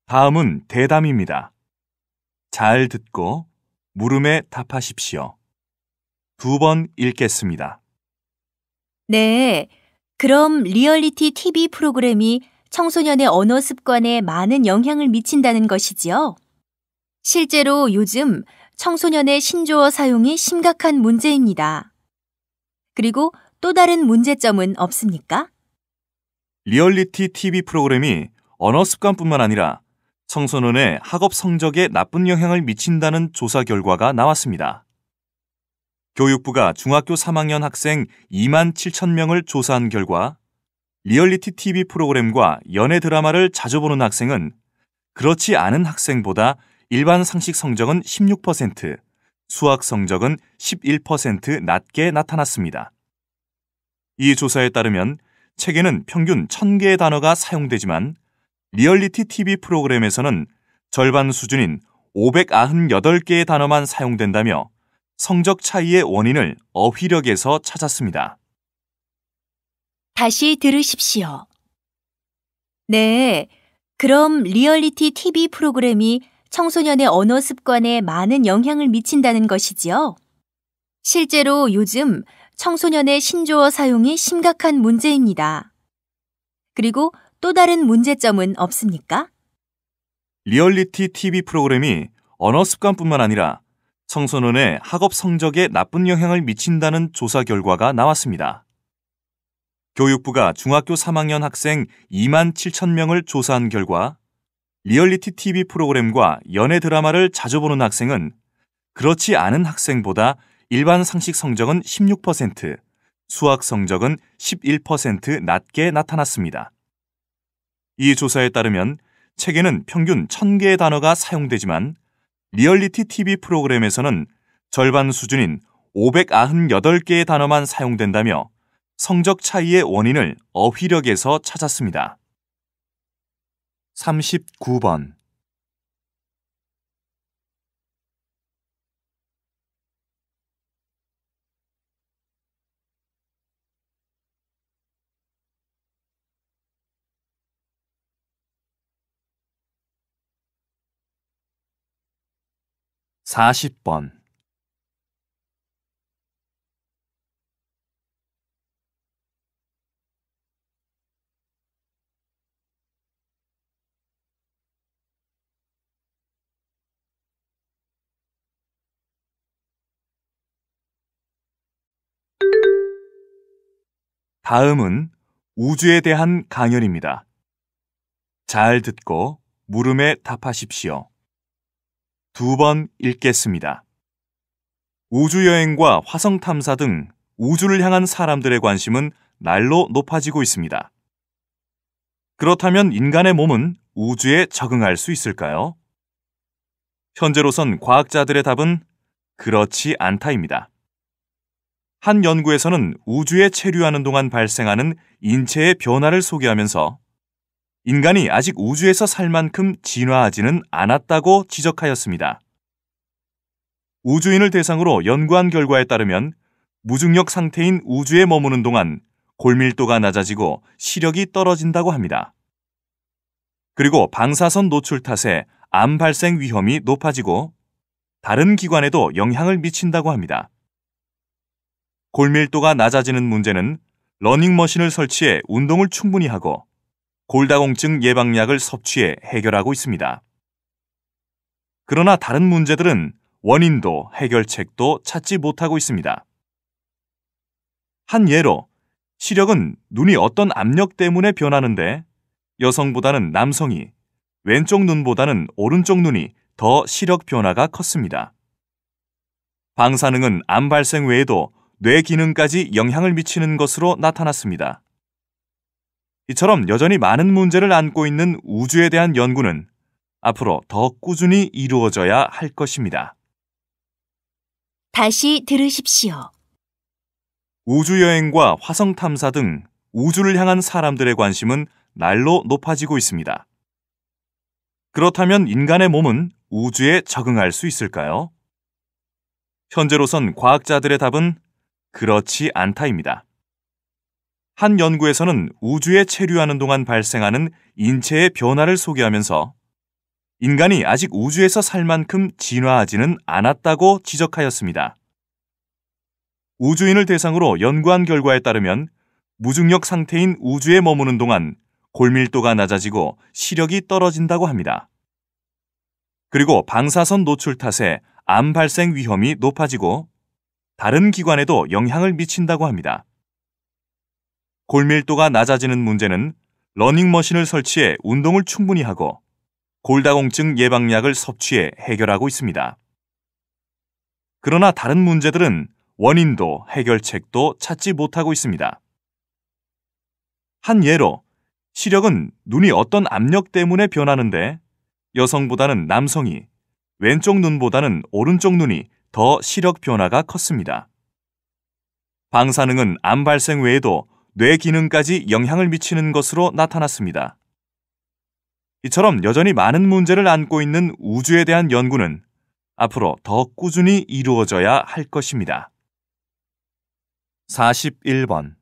다음은 대담입니다. 잘 듣고 물음에 답하십시오. 2번 읽겠습니다. 네. 그럼 리얼리티 TV 프로그램이 청소년의 언어 습관에 많은 영향을 미친다는 것이지요? 실제로 요즘 청소년의 신조어 사용이 심각한 문제입니다. 그리고 또 다른 문제점은 없습니까? 리얼리티 TV 프로그램이 언어 습관뿐만 아니라 청소년의 학업 성적에 나쁜 영향을 미친다는 조사 결과가 나왔습니다. 교육부가 중학교 3학년 학생 2만 7천 명을 조사한 결과 리얼리티 TV 프로그램과 연애 드라마를 자주 보는 학생은 그렇지 않은 학생보다 일반 상식 성적은 16%, 수학 성적은 11% 낮게 나타났습니다. 이 조사에 따르면 책에는 평균 1000개의 단어가 사용되지만 리얼리티 TV 프로그램에서는 절반 수준인 598개의 단어만 사용된다며 성적 차이의 원인을 어휘력에서 찾았습니다. 다시 들으십시오. 네. 그럼 리얼리티 TV 프로그램이 청소년의 언어 습관에 많은 영향을 미친다는 것이지요? 실제로 요즘 청소년의 신조어 사용이 심각한 문제입니다. 그리고 또 다른 문제점은 없습니까? 리얼리티 TV 프로그램이 언어 습관뿐만 아니라 청소년의 학업 성적에 나쁜 영향을 미친다는 조사 결과가 나왔습니다. 교육부가 중학교 3학년 학생 2만 7천 명을 조사한 결과 리얼리티 TV 프로그램과 연애 드라마를 자주 보는 학생은 그렇지 않은 학생보다 일반 상식 성적은 16%, 수학 성적은 11% 낮게 나타났습니다. 이 조사에 따르면 책에는 평균 1000개의 단어가 사용되지만 리얼리티 TV 프로그램에서는 절반 수준인 598개의 단어만 사용된다며 성적 차이의 원인을 어휘력에서 찾았습니다. 39번. 40번. 다음은 우주에 대한 강연입니다. 잘 듣고 물음에 답하십시오. 2번 읽겠습니다. 우주여행과 화성 탐사 등 우주를 향한 사람들의 관심은 날로 높아지고 있습니다. 그렇다면 인간의 몸은 우주에 적응할 수 있을까요? 현재로선 과학자들의 답은 그렇지 않다입니다. 한 연구에서는 우주에 체류하는 동안 발생하는 인체의 변화를 소개하면서 인간이 아직 우주에서 살 만큼 진화하지는 않았다고 지적하였습니다. 우주인을 대상으로 연구한 결과에 따르면 무중력 상태인 우주에 머무는 동안 골밀도가 낮아지고 시력이 떨어진다고 합니다. 그리고 방사선 노출 탓에 암 발생 위험이 높아지고 다른 기관에도 영향을 미친다고 합니다. 골밀도가 낮아지는 문제는 러닝머신을 설치해 운동을 충분히 하고 골다공증 예방약을 섭취해 해결하고 있습니다. 그러나 다른 문제들은 원인도 해결책도 찾지 못하고 있습니다. 한 예로 시력은 눈이 어떤 압력 때문에 변하는데 여성보다는 남성이 왼쪽 눈보다는 오른쪽 눈이 더 시력 변화가 컸습니다. 방사능은 암 발생 외에도 뇌 기능까지 영향을 미치는 것으로 나타났습니다. 이처럼 여전히 많은 문제를 안고 있는 우주에 대한 연구는 앞으로 더 꾸준히 이루어져야 할 것입니다. 다시 들으십시오. 우주여행과 화성 탐사 등 우주를 향한 사람들의 관심은 날로 높아지고 있습니다. 그렇다면 인간의 몸은 우주에 적응할 수 있을까요? 현재로선 과학자들의 답은 그렇지 않다입니다. 한 연구에서는 우주에 체류하는 동안 발생하는 인체의 변화를 소개하면서 인간이 아직 우주에서 살 만큼 진화하지는 않았다고 지적하였습니다. 우주인을 대상으로 연구한 결과에 따르면 무중력 상태인 우주에 머무는 동안 골밀도가 낮아지고 시력이 떨어진다고 합니다. 그리고 방사선 노출 탓에 암 발생 위험이 높아지고 다른 기관에도 영향을 미친다고 합니다. 골밀도가 낮아지는 문제는 러닝머신을 설치해 운동을 충분히 하고 골다공증 예방약을 섭취해 해결하고 있습니다. 그러나 다른 문제들은 원인도 해결책도 찾지 못하고 있습니다. 한 예로 시력은 눈이 어떤 압력 때문에 변하는데 여성보다는 남성이 왼쪽 눈보다는 오른쪽 눈이 더 시력 변화가 컸습니다. 방사능은 암 발생 외에도 뇌 기능까지 영향을 미치는 것으로 나타났습니다. 이처럼 여전히 많은 문제를 안고 있는 우주에 대한 연구는 앞으로 더 꾸준히 이루어져야 할 것입니다. 41번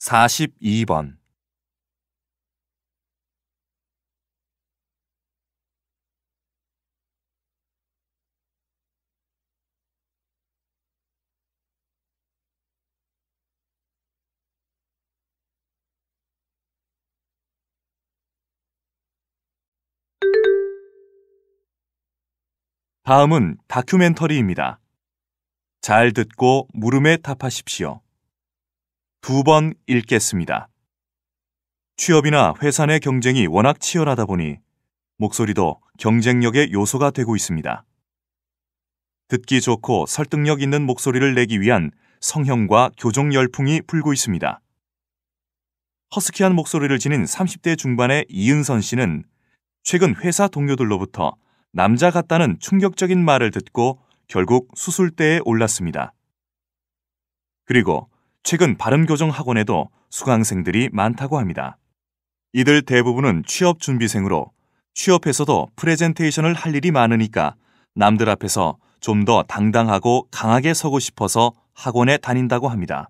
42번 다음은 다큐멘터리입니다. 잘 듣고 물음에 답하십시오. 2번 읽겠습니다. 취업이나 회사 내 경쟁이 워낙 치열하다 보니 목소리도 경쟁력의 요소가 되고 있습니다. 듣기 좋고 설득력 있는 목소리를 내기 위한 성형과 교정 열풍이 불고 있습니다. 허스키한 목소리를 지닌 30대 중반의 이은선 씨는 최근 회사 동료들로부터 남자 같다는 충격적인 말을 듣고 결국 수술대에 올랐습니다. 그리고 최근 발음교정 학원에도 수강생들이 많다고 합니다. 이들 대부분은 취업 준비생으로 취업에서도 프레젠테이션을 할 일이 많으니까 남들 앞에서 좀 더 당당하고 강하게 서고 싶어서 학원에 다닌다고 합니다.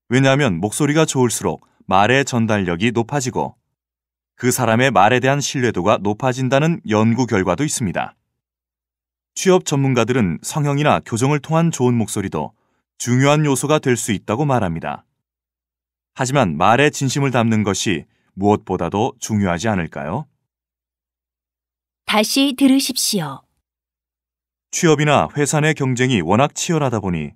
왜냐하면 목소리가 좋을수록 말의 전달력이 높아지고 그 사람의 말에 대한 신뢰도가 높아진다는 연구 결과도 있습니다. 취업 전문가들은 성형이나 교정을 통한 좋은 목소리도 중요한 요소가 될 수 있다고 말합니다. 하지만 말의 진심을 담는 것이 무엇보다도 중요하지 않을까요? 다시 들으십시오. 취업이나 회사 내 경쟁이 워낙 치열하다 보니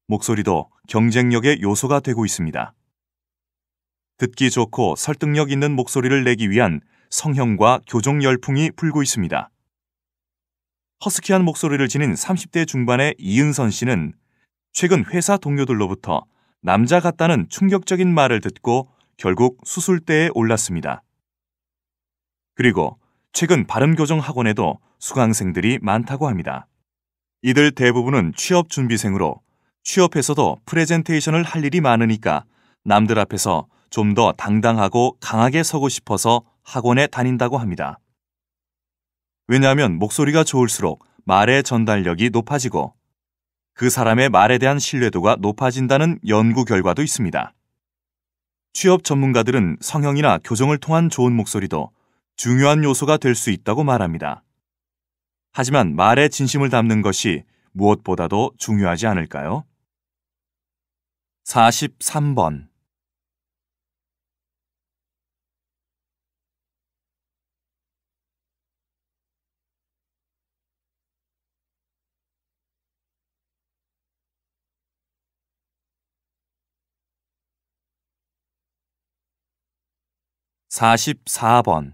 목소리도 경쟁력의 요소가 되고 있습니다. 듣기 좋고 설득력 있는 목소리를 내기 위한 성형과 교정 열풍이 불고 있습니다. 허스키한 목소리를 지닌 30대 중반의 이은선 씨는 최근 회사 동료들로부터 남자 같다는 충격적인 말을 듣고 결국 수술대에 올랐습니다. 그리고 최근 발음교정 학원에도 수강생들이 많다고 합니다. 이들 대부분은 취업 준비생으로 취업에서도 프레젠테이션을 할 일이 많으니까 남들 앞에서 좀 더 당당하고 강하게 서고 싶어서 학원에 다닌다고 합니다. 왜냐하면 목소리가 좋을수록 말의 전달력이 높아지고 그 사람의 말에 대한 신뢰도가 높아진다는 연구 결과도 있습니다. 취업 전문가들은 성형이나 교정을 통한 좋은 목소리도 중요한 요소가 될 수 있다고 말합니다. 하지만 말에 진심을 담는 것이 무엇보다도 중요하지 않을까요? 43번. 44번.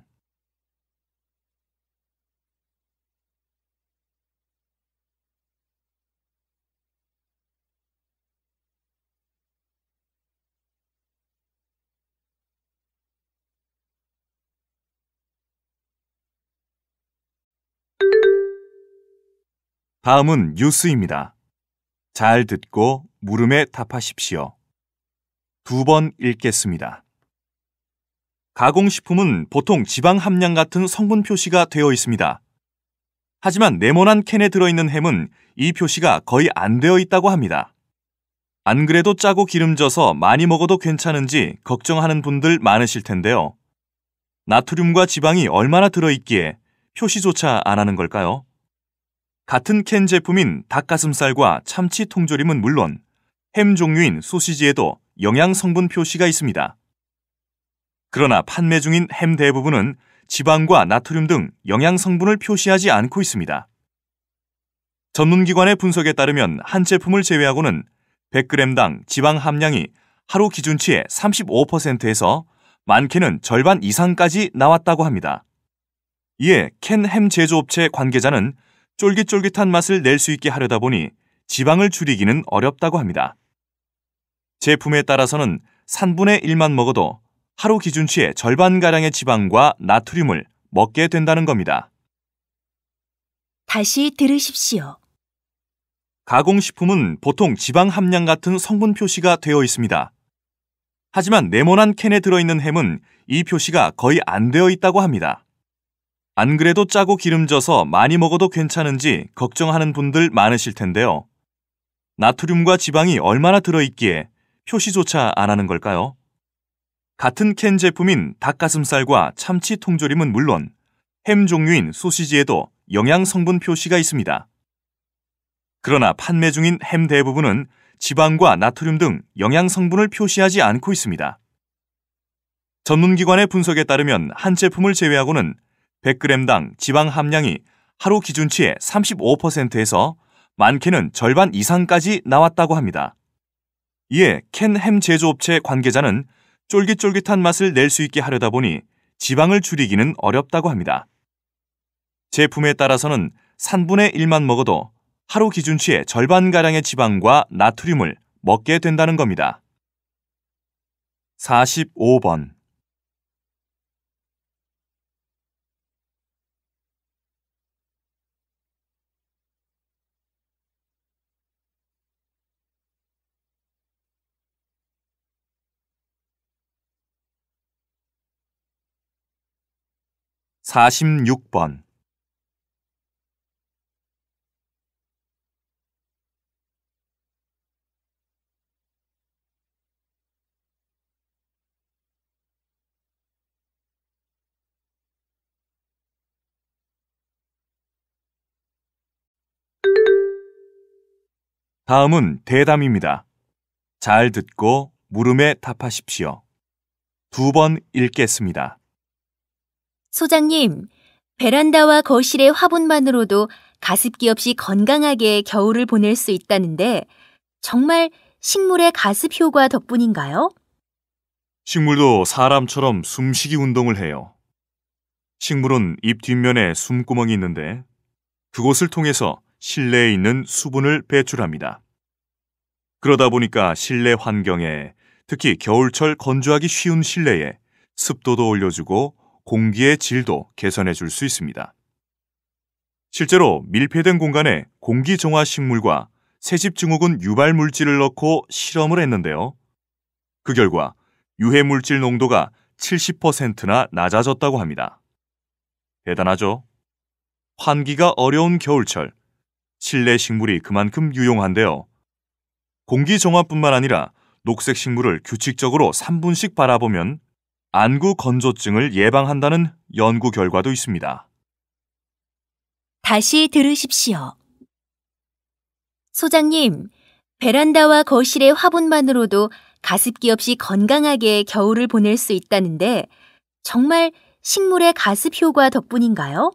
다음은 뉴스입니다. 잘 듣고 물음에 답하십시오. 2번 읽겠습니다. 가공식품은 보통 지방 함량 같은 성분 표시가 되어 있습니다. 하지만 네모난 캔에 들어있는 햄은 이 표시가 거의 안 되어 있다고 합니다. 안 그래도 짜고 기름져서 많이 먹어도 괜찮은지 걱정하는 분들 많으실 텐데요. 나트륨과 지방이 얼마나 들어있기에 표시조차 안 하는 걸까요? 같은 캔 제품인 닭가슴살과 참치 통조림은 물론 햄 종류인 소시지에도 영양 성분 표시가 있습니다. 그러나 판매 중인 햄 대부분은 지방과 나트륨 등 영양 성분을 표시하지 않고 있습니다. 전문기관의 분석에 따르면 한 제품을 제외하고는 100g당 지방 함량이 하루 기준치의 35%에서 많게는 절반 이상까지 나왔다고 합니다. 이에 캔 햄 제조업체 관계자는 쫄깃쫄깃한 맛을 낼 수 있게 하려다 보니 지방을 줄이기는 어렵다고 합니다. 제품에 따라서는 3분의 1만 먹어도 하루 기준치의 절반가량의 지방과 나트륨을 먹게 된다는 겁니다. 다시 들으십시오. 가공식품은 보통 지방 함량 같은 성분 표시가 되어 있습니다. 하지만 네모난 캔에 들어있는 햄은 이 표시가 거의 안 되어 있다고 합니다. 안 그래도 짜고 기름져서 많이 먹어도 괜찮은지 걱정하는 분들 많으실 텐데요. 나트륨과 지방이 얼마나 들어있기에 표시조차 안 하는 걸까요? 같은 캔 제품인 닭가슴살과 참치 통조림은 물론 햄 종류인 소시지에도 영양 성분 표시가 있습니다. 그러나 판매 중인 햄 대부분은 지방과 나트륨 등 영양 성분을 표시하지 않고 있습니다. 전문기관의 분석에 따르면 한 제품을 제외하고는 100g당 지방 함량이 하루 기준치의 35%에서 많게는 절반 이상까지 나왔다고 합니다. 이에 캔 햄 제조업체 관계자는 쫄깃쫄깃한 맛을 낼 수 있게 하려다 보니 지방을 줄이기는 어렵다고 합니다. 제품에 따라서는 3분의 1만 먹어도 하루 기준치의 절반가량의 지방과 나트륨을 먹게 된다는 겁니다. 45번. 46번. 다음은 대담입니다. 잘 듣고 물음에 답하십시오. 2번 읽겠습니다. 소장님, 베란다와 거실의 화분만으로도 가습기 없이 건강하게 겨울을 보낼 수 있다는데 정말 식물의 가습 효과 덕분인가요? 식물도 사람처럼 숨쉬기 운동을 해요. 식물은 잎 뒷면에 숨구멍이 있는데 그곳을 통해서 실내에 있는 수분을 배출합니다. 그러다 보니까 실내 환경에, 특히 겨울철 건조하기 쉬운 실내에 습도도 올려주고 공기의 질도 개선해 줄 수 있습니다. 실제로 밀폐된 공간에 공기정화 식물과 새집증후군 유발 물질을 넣고 실험을 했는데요. 그 결과 유해 물질 농도가 70%나 낮아졌다고 합니다. 대단하죠? 환기가 어려운 겨울철, 실내 식물이 그만큼 유용한데요. 공기 정화뿐만 아니라 녹색 식물을 규칙적으로 3분씩 바라보면 안구 건조증을 예방한다는 연구 결과도 있습니다. 다시 들으십시오. 소장님, 베란다와 거실의 화분만으로도 가습기 없이 건강하게 겨울을 보낼 수 있다는데 정말 식물의 가습 효과 덕분인가요?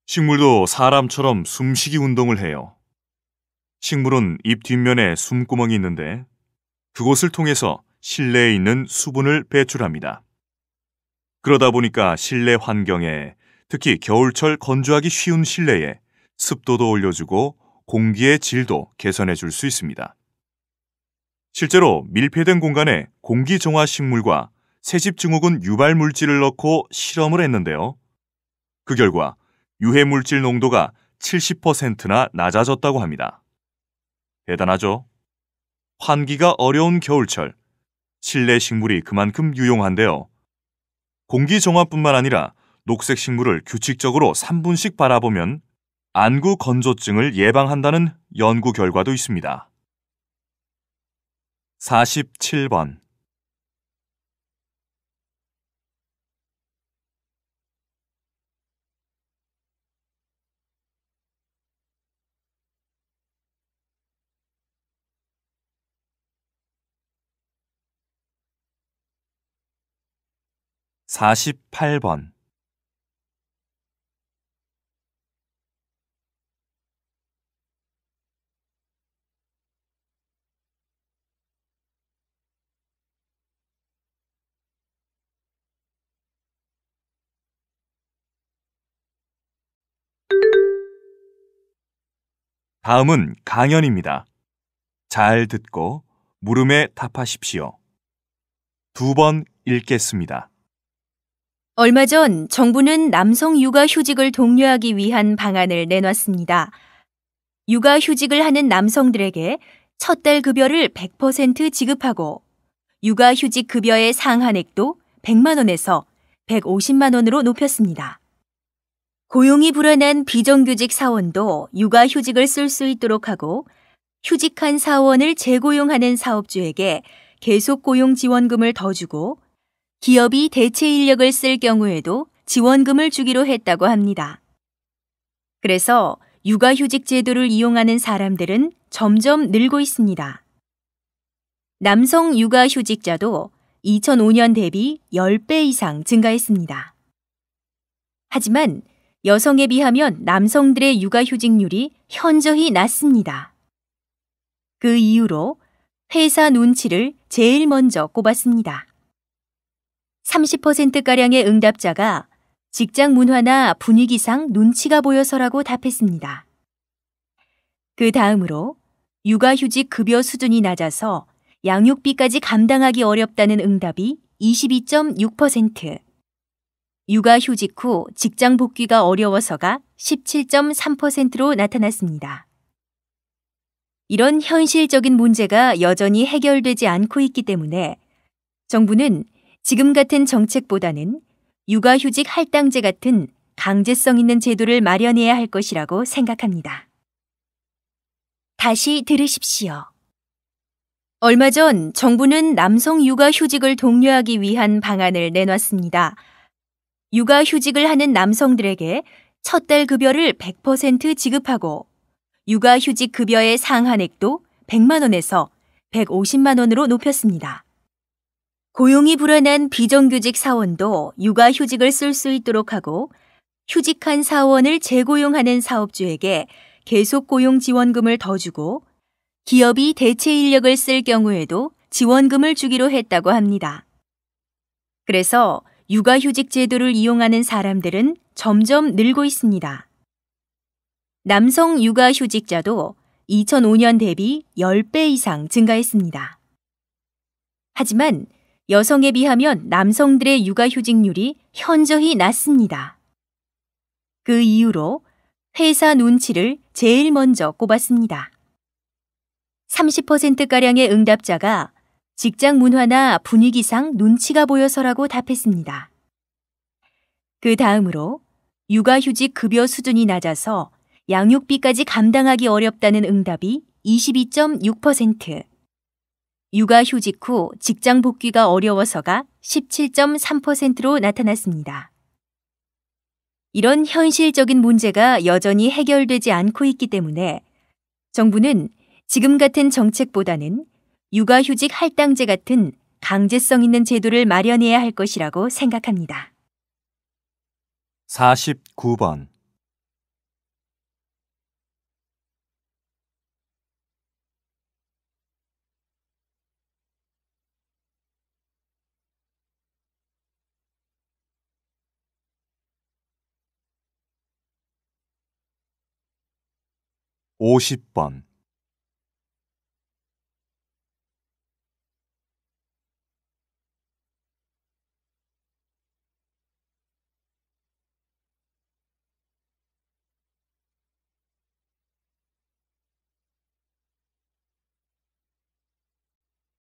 식물도 사람처럼 숨쉬기 운동을 해요. 식물은 잎 뒷면에 숨구멍이 있는데 그곳을 통해서 실내에 있는 수분을 배출합니다. 그러다 보니까 실내 환경에, 특히 겨울철 건조하기 쉬운 실내에 습도도 올려주고 공기의 질도 개선해 줄 수 있습니다. 실제로 밀폐된 공간에 공기 정화 식물과 새집 증후군 유발 물질을 넣고 실험을 했는데요. 그 결과 유해 물질 농도가 70%나 낮아졌다고 합니다. 대단하죠? 환기가 어려운 겨울철, 실내 식물이 그만큼 유용한데요. 공기 정화뿐만 아니라 녹색 식물을 규칙적으로 3분씩 바라보면 안구 건조증을 예방한다는 연구 결과도 있습니다. 47번. 48번. 다음은 강연입니다. 잘 듣고 물음에 답하십시오. 2번 읽겠습니다. 얼마 전 정부는 남성 육아휴직을 독려하기 위한 방안을 내놨습니다. 육아휴직을 하는 남성들에게 첫 달 급여를 100% 지급하고 육아휴직 급여의 상한액도 100만 원에서 150만 원으로 높였습니다. 고용이 불안한 비정규직 사원도 육아휴직을 쓸 수 있도록 하고 휴직한 사원을 재고용하는 사업주에게 계속고용 지원금을 더 주고 기업이 대체 인력을 쓸 경우에도 지원금을 주기로 했다고 합니다. 그래서 육아휴직 제도를 이용하는 사람들은 점점 늘고 있습니다. 남성 육아휴직자도 2005년 대비 10배 이상 증가했습니다. 하지만 여성에 비하면 남성들의 육아휴직률이 현저히 낮습니다. 그 이유로 회사 눈치를 제일 먼저 꼽았습니다. 30%가량의 응답자가 직장 문화나 분위기상 눈치가 보여서라고 답했습니다. 그 다음으로 육아휴직 급여 수준이 낮아서 양육비까지 감당하기 어렵다는 응답이 22.6%, 육아휴직 후 직장 복귀가 어려워서가 17.3%로 나타났습니다. 이런 현실적인 문제가 여전히 해결되지 않고 있기 때문에 정부는 지금 같은 정책보다는 육아휴직 할당제 같은 강제성 있는 제도를 마련해야 할 것이라고 생각합니다. 다시 들으십시오. 얼마 전 정부는 남성 육아휴직을 독려하기 위한 방안을 내놨습니다. 육아휴직을 하는 남성들에게 첫 달 급여를 100% 지급하고 육아휴직 급여의 상한액도 100만 원에서 150만 원으로 높였습니다. 고용이 불안한 비정규직 사원도 육아휴직을 쓸 수 있도록 하고 휴직한 사원을 재고용하는 사업주에게 계속고용 지원금을 더 주고 기업이 대체 인력을 쓸 경우에도 지원금을 주기로 했다고 합니다. 그래서 육아휴직 제도를 이용하는 사람들은 점점 늘고 있습니다. 남성 육아휴직자도 2005년 대비 10배 이상 증가했습니다. 하지만 여성에 비하면 남성들의 육아휴직률이 현저히 낮습니다. 그 이유로 회사 눈치를 제일 먼저 꼽았습니다. 30%가량의 응답자가 직장 문화나 분위기상 눈치가 보여서라고 답했습니다. 그 다음으로 육아휴직 급여 수준이 낮아서 양육비까지 감당하기 어렵다는 응답이 22.6%, 육아휴직 후 직장 복귀가 어려워서가 17.3%로 나타났습니다. 이런 현실적인 문제가 여전히 해결되지 않고 있기 때문에 정부는 지금 같은 정책보다는 육아휴직 할당제 같은 강제성 있는 제도를 마련해야 할 것이라고 생각합니다. 49번. (50번)